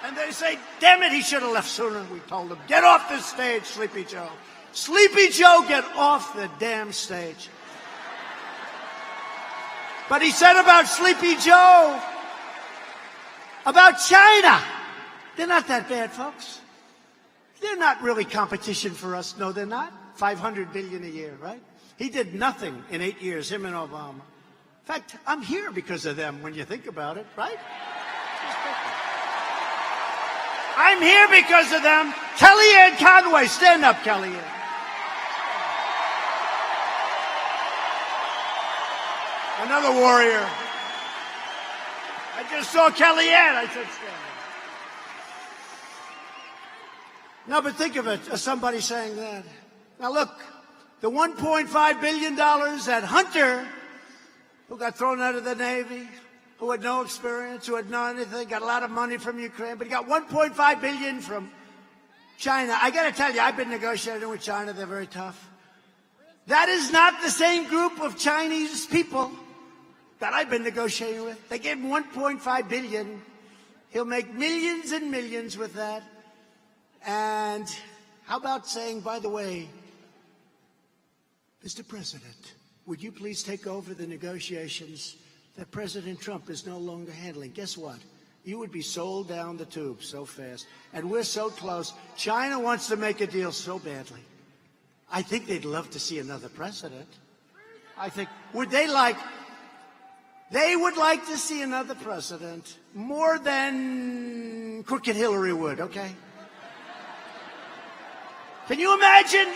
And they say, damn it, he should have left sooner. We told him, get off the stage, Sleepy Joe. Sleepy Joe, get off the damn stage. But he said about Sleepy Joe, about China, they're not that bad, folks. They're not really competition for us. No, they're not. 500 billion a year, right? He did nothing in 8 years, him and Obama. In fact, I'm here because of them when you think about it, right? I'm here because of them. Kellyanne Conway, stand up, Kellyanne. Another warrior. I just saw Kellyanne. I said, stand up. No, but think of it, somebody saying that. Now look, the $1.5 billion that Hunter, who got thrown out of the Navy, who had no experience, who had no anything, got a lot of money from Ukraine, but he got $1.5 billion from China. I got to tell you, I've been negotiating with China. They're very tough. That is not the same group of Chinese people that I've been negotiating with. They gave him $1.5 billion. He'll make millions and millions with that. And how about saying, by the way, Mr. President, would you please take over the negotiations that President Trump is no longer handling? Guess what? You would be sold down the tube so fast. And we're so close. China wants to make a deal so badly. I think they'd love to see another president. I think, they would like to see another president more than crooked Hillary would, okay? Can you imagine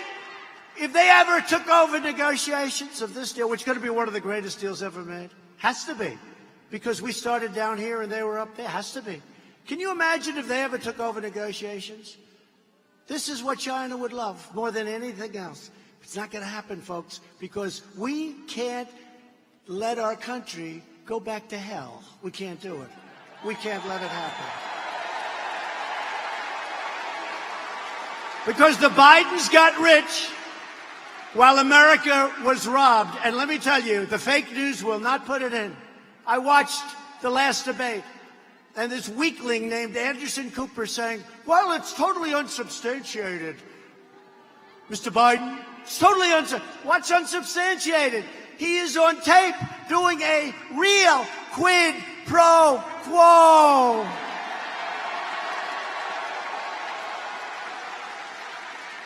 if they ever took over negotiations of this deal, which is going to be one of the greatest deals ever made? Has to be. Because we started down here and they were up there. Has to be. Can you imagine if they ever took over negotiations? This is what China would love more than anything else. It's not going to happen, folks, because we can't let our country go back to hell. We can't do it. We can't let it happen. Because the Bidens got rich while America was robbed. And let me tell you, the fake news will not put it in. I watched the last debate, and this weakling named Anderson Cooper saying, well, it's totally unsubstantiated. Mr. Biden, it's totally what's unsubstantiated? He is on tape doing a real quid pro quo.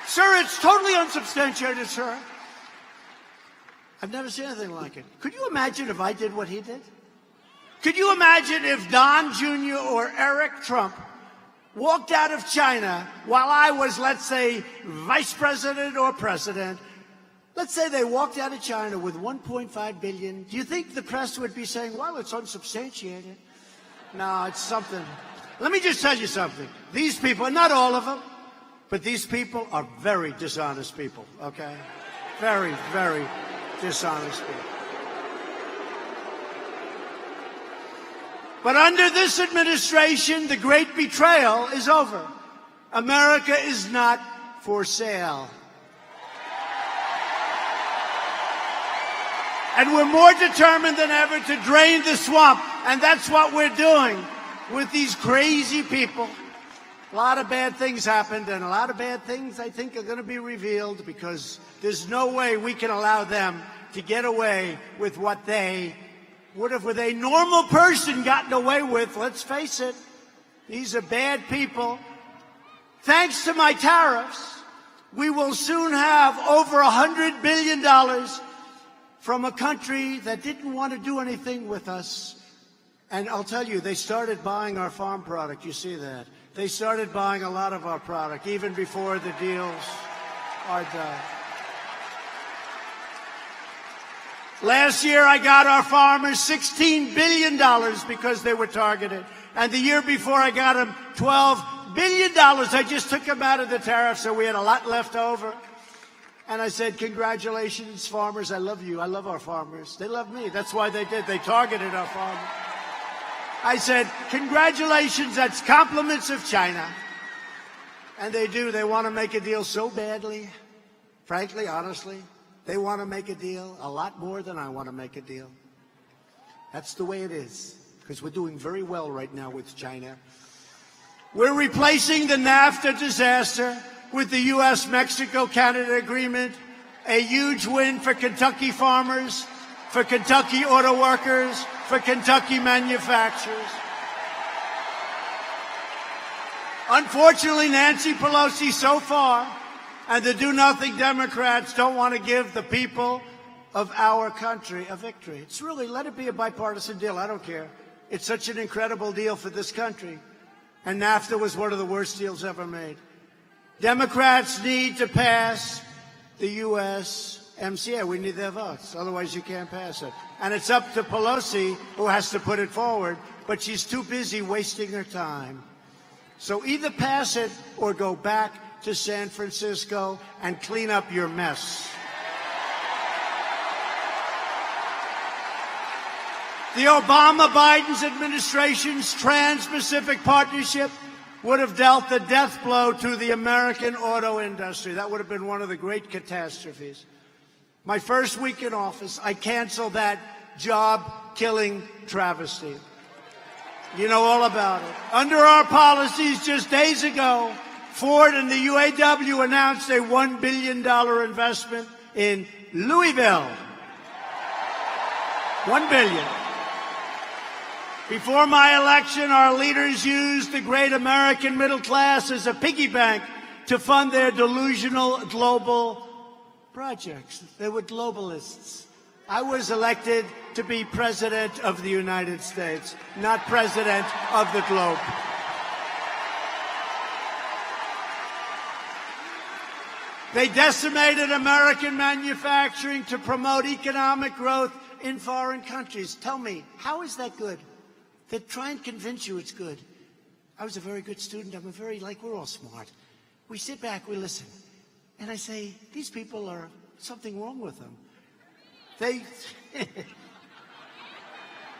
Sir, it's totally unsubstantiated, sir. I've never seen anything like it. Could you imagine if I did what he did? Could you imagine if Don Jr. or Eric Trump walked out of China while I was, let's say, vice president or president? Let's say they walked out of China with $1.5 billion. Do you think the press would be saying, well, it's unsubstantiated? No, it's something. Let me just tell you something. These people, not all of them, but these people are very dishonest people, okay? Very, very dishonest people. But under this administration, the great betrayal is over. America is not for sale. And we're more determined than ever to drain the swamp. And that's what we're doing with these crazy people. A lot of bad things happened, and a lot of bad things, I think, are going to be revealed because there's no way we can allow them to get away with what they would have with a normal person gotten away with. Let's face it. These are bad people. Thanks to my tariffs, we will soon have over $100 billion from a country that didn't want to do anything with us. And I'll tell you, they started buying our farm product. You see that. They started buying a lot of our product, even before the deals are done. Last year, I got our farmers $16 billion because they were targeted. And the year before, I got them $12 billion. I just took them out of the tariff, so we had a lot left over. And I said, congratulations, farmers. I love you. I love our farmers. They love me. That's why they did. They targeted our farmers. I said, congratulations. That's compliments of China. And they do. They want to make a deal so badly. Frankly, honestly, they want to make a deal a lot more than I want to make a deal. That's the way it is, because we're doing very well right now with China. We're replacing the NAFTA disaster with the U.S.-Mexico-Canada agreement, a huge win for Kentucky farmers, for Kentucky auto workers, for Kentucky manufacturers. Unfortunately, Nancy Pelosi so far and the do-nothing Democrats don't want to give the people of our country a victory. It's really, let it be a bipartisan deal. I don't care. It's such an incredible deal for this country. And NAFTA was one of the worst deals ever made. Democrats need to pass the USMCA. We need their votes. Otherwise, you can't pass it. And it's up to Pelosi, who has to put it forward, but she's too busy wasting her time. So either pass it or go back to San Francisco and clean up your mess. The Obama-Biden's administration's Trans-Pacific Partnership would have dealt the death blow to the American auto industry. That would have been one of the great catastrophes. My first week in office, I canceled that job-killing travesty. You know all about it. Under our policies just days ago, Ford and the UAW announced a $1 billion investment in Louisville. $1 billion. Before my election, our leaders used the great American middle class as a piggy bank to fund their delusional global projects. They were globalists. I was elected to be President of the United States, not President of the globe. They decimated American manufacturing to promote economic growth in foreign countries. Tell me, how is that good? They try and convince you it's good. I was a very good student. We're all smart. We sit back, we listen. And I say, these people are something wrong with them.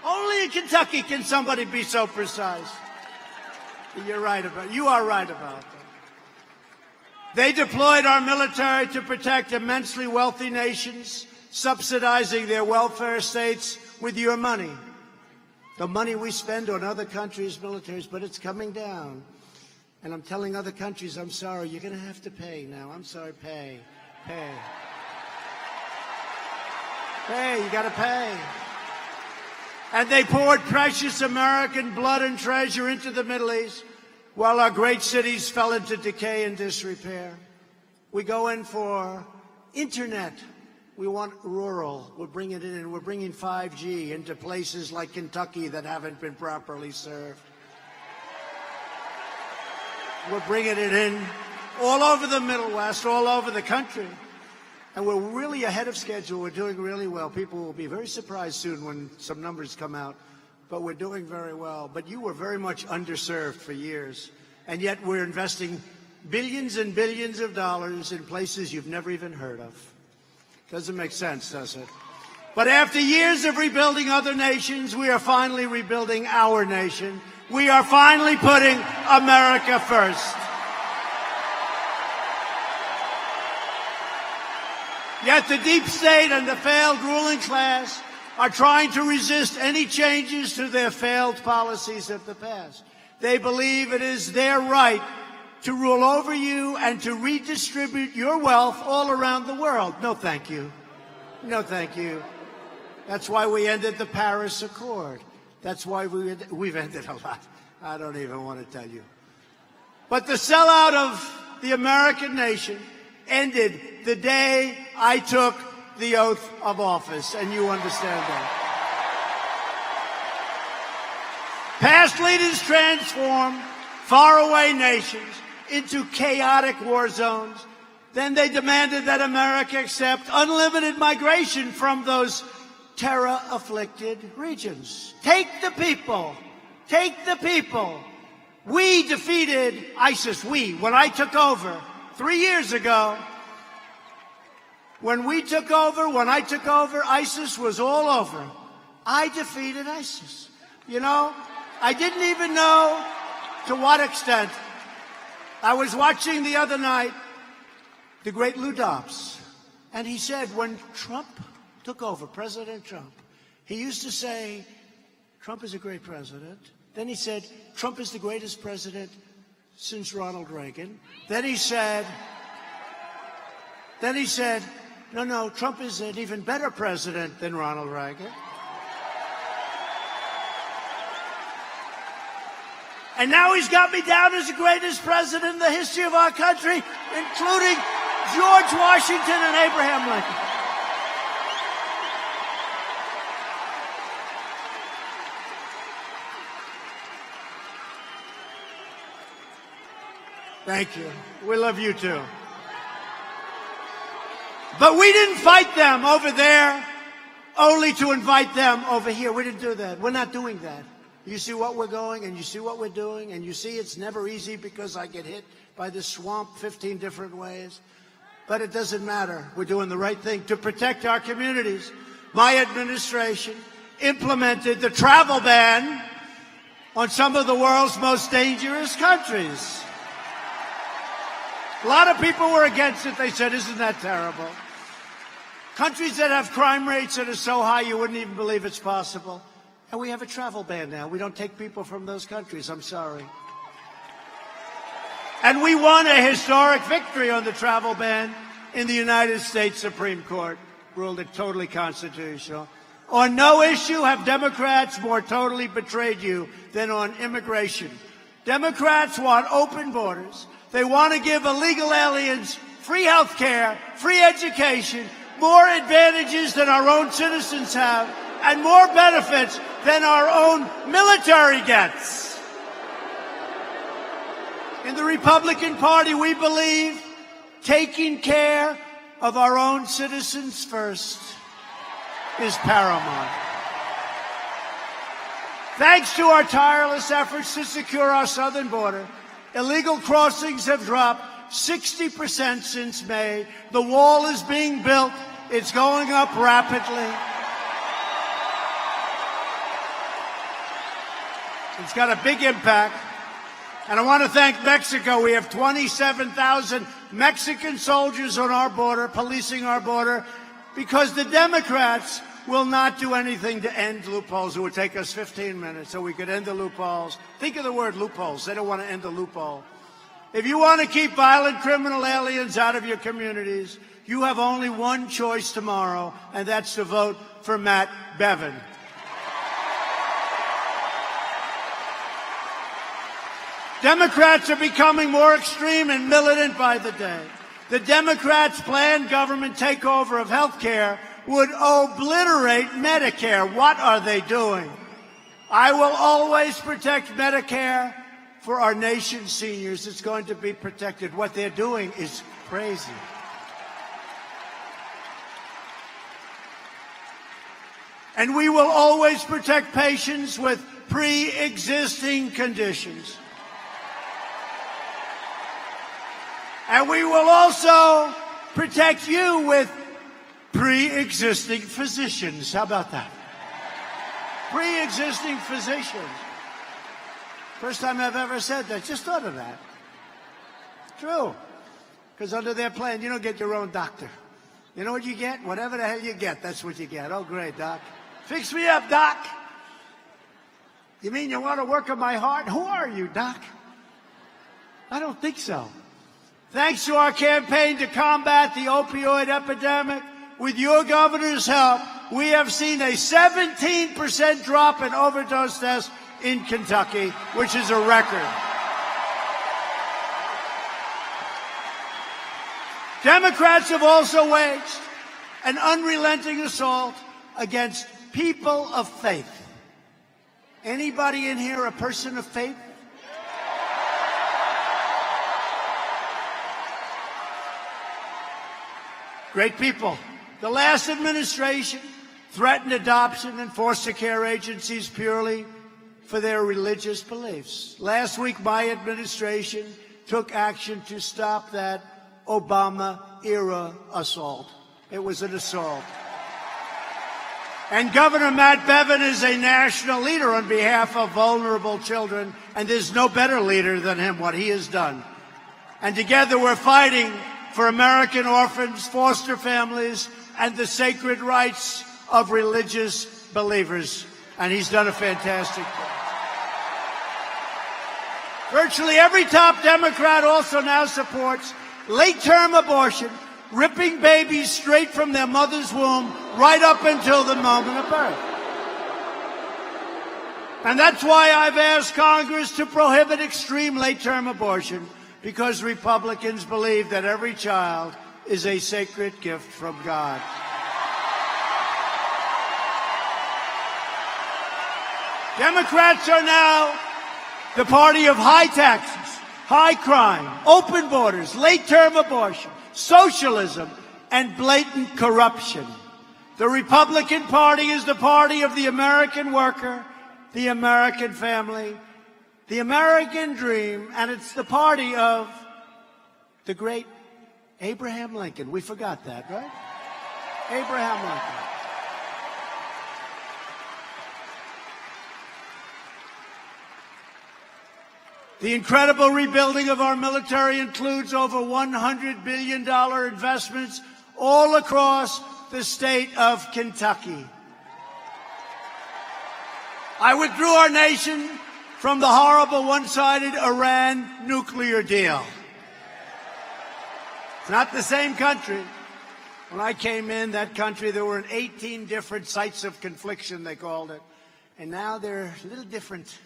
Only in Kentucky can somebody be so precise. You are right about that. They deployed our military to protect immensely wealthy nations, subsidizing their welfare states with your money. The money we spend on other countries' militaries, but it's coming down. And I'm telling other countries, I'm sorry, you're going to have to pay now. I'm sorry, pay. Pay, you got to pay. And they poured precious American blood and treasure into the Middle East while our great cities fell into decay and disrepair. We go in for internet. We want rural. We're bringing it in. We're bringing 5G into places like Kentucky that haven't been properly served. We're bringing it in all over the Middle West, all over the country. And we're really ahead of schedule. We're doing really well. People will be very surprised soon when some numbers come out. But we're doing very well. But you were very much underserved for years. And yet we're investing billions and billions of dollars in places you've never even heard of. Doesn't make sense, does it? But after years of rebuilding other nations, we are finally rebuilding our nation. We are finally putting America first. Yet the deep state and the failed ruling class are trying to resist any changes to their failed policies of the past. They believe it is their right to rule over you and to redistribute your wealth all around the world. No, thank you. No, thank you. That's why we ended the Paris Accord. That's why we've ended a lot. I don't even want to tell you. But the sellout of the American nation ended the day I took the oath of office, and you understand that. Past leaders transformed faraway nations into chaotic war zones. Then they demanded that America accept unlimited migration from those terror-afflicted regions. Take the people. Take the people. We defeated ISIS. When I took over 3 years ago, when I took over, ISIS was all over. I defeated ISIS. You know, I didn't even know to what extent. I was watching the other night the great Lou Dobbs, and he said when Trump took over, President Trump, he used to say, Trump is a great president. Then he said, Trump is the greatest president since Ronald Reagan. Then he said, no, Trump is an even better president than Ronald Reagan. And now he's got me down as the greatest president in the history of our country, including George Washington and Abraham Lincoln. Thank you. We love you too. But we didn't fight them over there only to invite them over here. We didn't do that. We're not doing that. You see what we're going, and you see what we're doing, and you see it's never easy because I get hit by this swamp 15 different ways. But it doesn't matter. We're doing the right thing to protect our communities. My administration implemented the travel ban on some of the world's most dangerous countries. A lot of people were against it. They said, isn't that terrible? Countries that have crime rates that are so high you wouldn't even believe it's possible. And we have a travel ban now. We don't take people from those countries. I'm sorry. And we won a historic victory on the travel ban in the United States Supreme Court, ruled it totally constitutional. On no issue have Democrats more totally betrayed you than on immigration. Democrats want open borders. They want to give illegal aliens free health care, free education, more advantages than our own citizens have, and more benefits than our own military gets. In the Republican Party, we believe taking care of our own citizens first is paramount. Thanks to our tireless efforts to secure our southern border, illegal crossings have dropped 60% since May. The wall is being built. It's going up rapidly. It's got a big impact. And I want to thank Mexico. We have 27,000 Mexican soldiers on our border, policing our border, because the Democrats will not do anything to end loopholes. It would take us 15 minutes so we could end the loopholes. Think of the word loopholes. They don't want to end the loophole. If you want to keep violent criminal aliens out of your communities, you have only one choice tomorrow, and that's to vote for Matt Bevin. Democrats are becoming more extreme and militant by the day. The Democrats' planned government takeover of health care would obliterate Medicare. What are they doing? I will always protect Medicare for our nation's seniors. It's going to be protected. What they're doing is crazy. And we will always protect patients with pre-existing conditions. And we will also protect you with pre-existing physicians. How about that? Pre-existing physicians. First time I've ever said that. Just thought of that. True. Because under their plan, you don't get your own doctor. You know what you get? Whatever the hell you get, that's what you get. Oh, great, Doc. Fix me up, Doc. You mean you want to work on my heart? Who are you, Doc? I don't think so. Thanks to our campaign to combat the opioid epidemic, with your governor's help, we have seen a 17% drop in overdose deaths in Kentucky, which is a record. Democrats have also waged an unrelenting assault against people of faith. Anybody in here a person of faith? Great people. The last administration threatened adoption and foster care agencies purely for their religious beliefs. Last week, my administration took action to stop that Obama-era assault. It was an assault. And Governor Matt Bevin is a national leader on behalf of vulnerable children, and there's no better leader than him, what he has done. And together we're fighting for American orphans, foster families, and the sacred rights of religious believers. And he's done a fantastic job. Virtually every top Democrat also now supports late-term abortion, ripping babies straight from their mother's womb right up until the moment of birth. And that's why I've asked Congress to prohibit extreme late-term abortion, because Republicans believe that every child is a sacred gift from God. Democrats are now the party of high taxes, high crime, open borders, late-term abortion, socialism, and blatant corruption. The Republican Party is the party of the American worker, the American family, the American dream, and it's the party of the great Abraham Lincoln. We forgot that, right? Abraham Lincoln. The incredible rebuilding of our military includes over $100 billion investments all across the state of Kentucky. I withdrew our nation from the horrible one-sided Iran nuclear deal. It's not the same country. When I came in, that country, there were 18 different sites of confliction, they called it. And now they're a little different,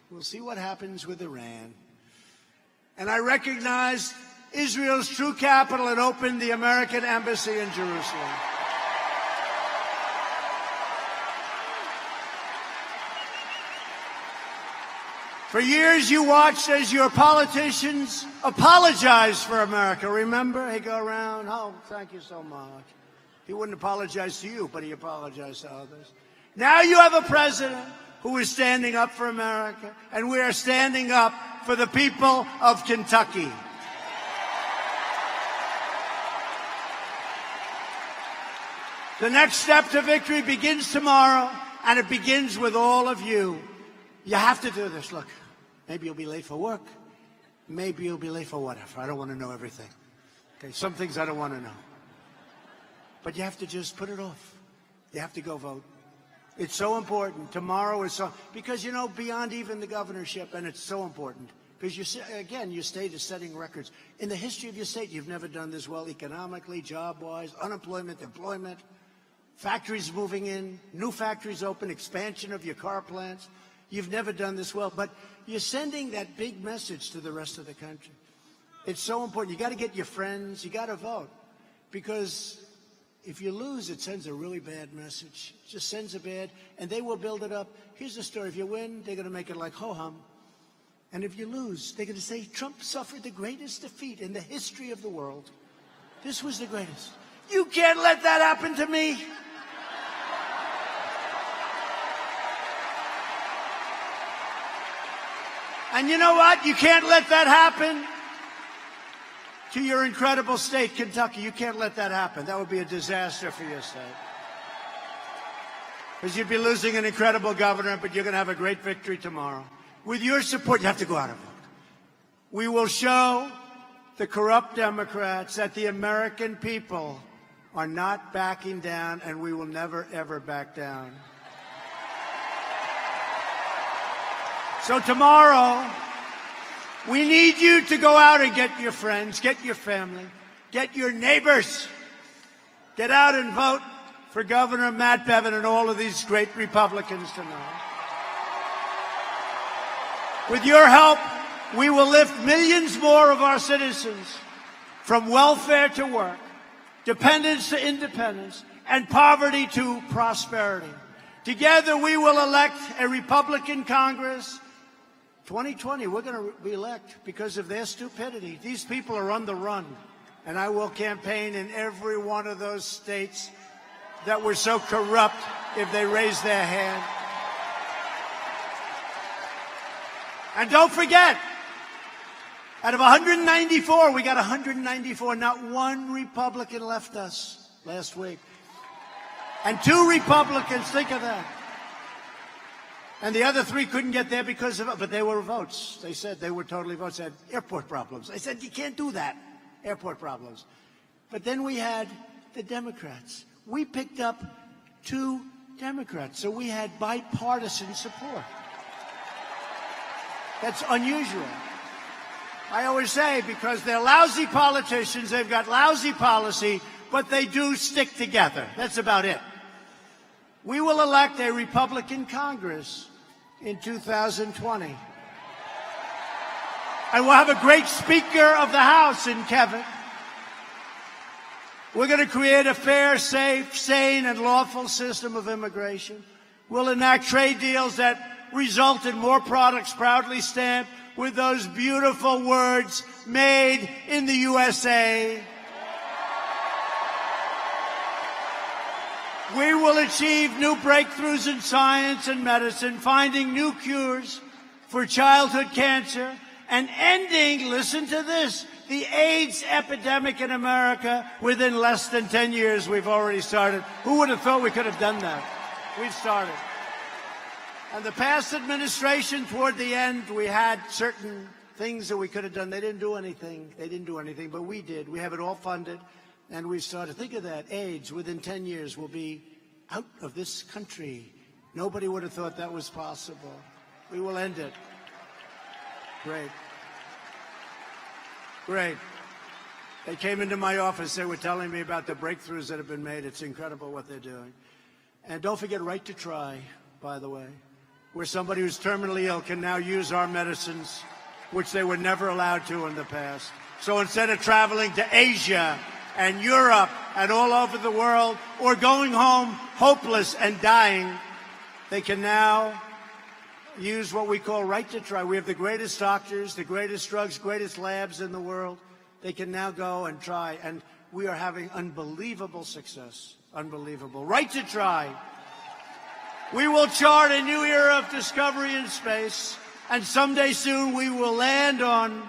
We'll see what happens with Iran. And I recognized Israel's true capital and opened the American embassy in Jerusalem. For years, you watched as your politicians apologized for America. Remember? He'd go around, oh, thank you so much. He wouldn't apologize to you, but he apologized to others. Now you have a president who is standing up for America, and we are standing up for the people of Kentucky. The next step to victory begins tomorrow, and it begins with all of you. You have to do this. Look, maybe you'll be late for work. Maybe you'll be late for whatever. I don't want to know everything. Okay, some things I don't want to know. But you have to just put it off. You have to go vote. It's so important. Tomorrow is so, because, you know, beyond even the governorship, and it's so important. Because, your state is setting records. In the history of your state, you've never done this well economically, job-wise, unemployment, employment, factories moving in, new factories open, expansion of your car plants. You've never done this well, but you're sending that big message to the rest of the country. It's so important. You got to get your friends. You got to vote, because if you lose, it sends a really bad message. It just sends a bad, and they will build it up. Here's the story. If you win, they're going to make it like ho-hum. And if you lose, they're going to say Trump suffered the greatest defeat in the history of the world. This was the greatest. You can't let that happen to me. And you know what? You can't let that happen to your incredible state, Kentucky. You can't let that happen. That would be a disaster for your state. Because you'd be losing an incredible governor, but you're going to have a great victory tomorrow. With your support, you have to go out and vote. We will show the corrupt Democrats that the American people are not backing down, and we will never, ever back down. So tomorrow, we need you to go out and get your friends, get your family, get your neighbors. Get out and vote for Governor Matt Bevin and all of these great Republicans tonight. With your help, we will lift millions more of our citizens from welfare to work, dependence to independence, and poverty to prosperity. Together, we will elect a Republican Congress. 2020, we're going to re-elect because of their stupidity. These people are on the run, and I will campaign in every one of those states that were so corrupt if they raise their hand. And don't forget, out of 194, we got 194. Not one Republican left us last week. And 2 Republicans, think of that. And the other 3 couldn't get there because of it, but they were votes. They said they were totally votes. They had airport problems. They said, you can't do that, airport problems. But then we had the Democrats. We picked up 2 Democrats, so we had bipartisan support. That's unusual. I always say, because they're lousy politicians, they've got lousy policy, but they do stick together. That's about it. We will elect a Republican Congress in 2020. And we'll have a great Speaker of the House in Kevin. We're going to create a fair, safe, sane, and lawful system of immigration. We'll enact trade deals that result in more products proudly stamped with those beautiful words, made in the USA. We will achieve new breakthroughs in science and medicine, finding new cures for childhood cancer, and ending, listen to this, the AIDS epidemic in America within less than 10 years. We've already started. Who would have thought we could have done that? We've started. And the past administration, toward the end, we had certain things that we could have done. They didn't do anything. But we did. We have it all funded. And we started. Think of that. AIDS, within 10 years, will be out of this country. Nobody would have thought that was possible. We will end it. Great. Great. They came into my office. They were telling me about the breakthroughs that have been made. It's incredible what they're doing. And don't forget Right to Try, by the way, where somebody who's terminally ill can now use our medicines, which they were never allowed to in the past. So instead of traveling to Asia and Europe and all over the world, or going home hopeless and dying, they can now use what we call Right to Try. We have the greatest doctors, the greatest drugs, greatest labs in the world. They can now go and try, and we are having unbelievable success. Unbelievable. Right to Try. We will chart a new era of discovery in space, and someday soon we will land on,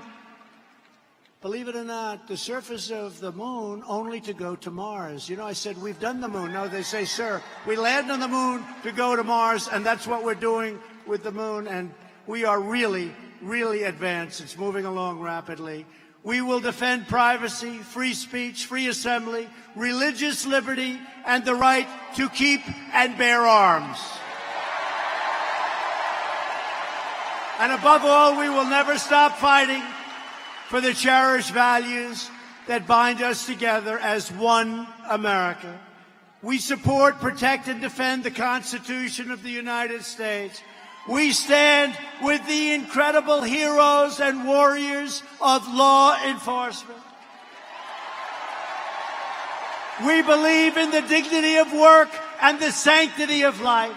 believe it or not, the surface of the moon, only to go to Mars. You know, I said, we've done the moon. No, they say, sir, we land on the moon to go to Mars, and that's what we're doing with the moon, and we are really, really advanced. It's moving along rapidly. We will defend privacy, free speech, free assembly, religious liberty, and the right to keep and bear arms. And above all, we will never stop fighting for the cherished values that bind us together as one America. We support, protect, and defend the Constitution of the United States. We stand with the incredible heroes and warriors of law enforcement. We believe in the dignity of work and the sanctity of life.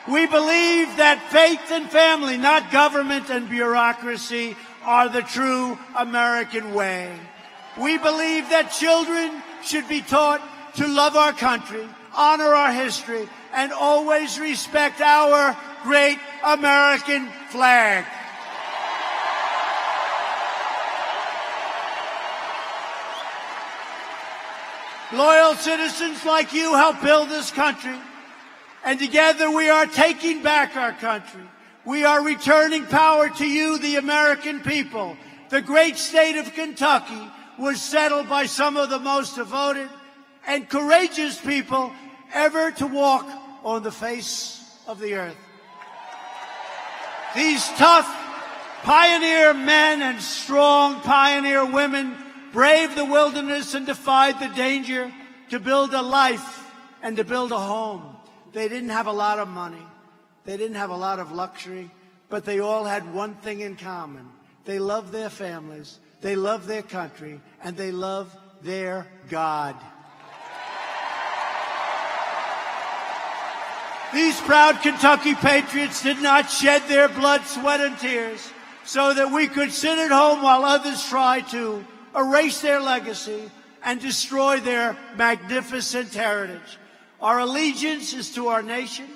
We believe that faith and family, not government and bureaucracy, are the true American way. We believe that children should be taught to love our country, honor our history, and always respect our great American flag. Loyal citizens like you help build this country, and together we are taking back our country. We are returning power to you, the American people. The great state of Kentucky was settled by some of the most devoted and courageous people ever to walk on the face of the earth. These tough pioneer men and strong pioneer women braved the wilderness and defied the danger to build a life and to build a home. They didn't have a lot of money. They didn't have a lot of luxury, but they all had one thing in common. They loved their families, they loved their country, and they loved their God. These proud Kentucky patriots did not shed their blood, sweat, and tears so that we could sit at home while others try to erase their legacy and destroy their magnificent heritage. Our allegiance is to our nation,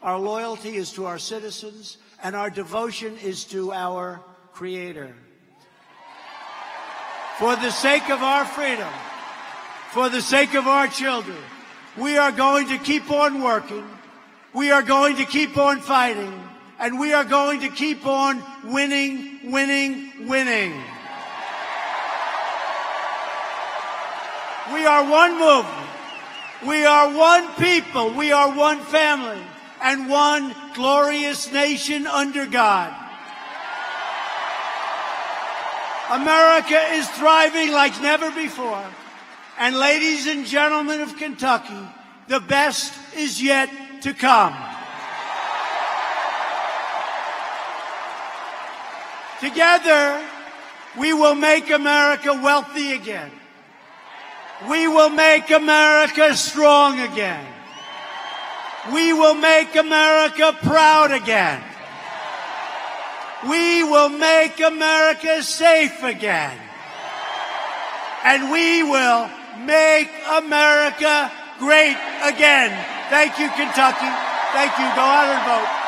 our loyalty is to our citizens, and our devotion is to our Creator. For the sake of our freedom, for the sake of our children, we are going to keep on working. We are going to keep on fighting, and we are going to keep on winning, winning, winning. We are one movement. We are one people. We are one family and one glorious nation under God. America is thriving like never before. And ladies and gentlemen of Kentucky, the best is yet to come. Together, we will make America wealthy again. We will make America strong again. We will make America proud again. We will make America safe again. And we will make America great again. Thank you, Kentucky. Thank you. Go out and vote.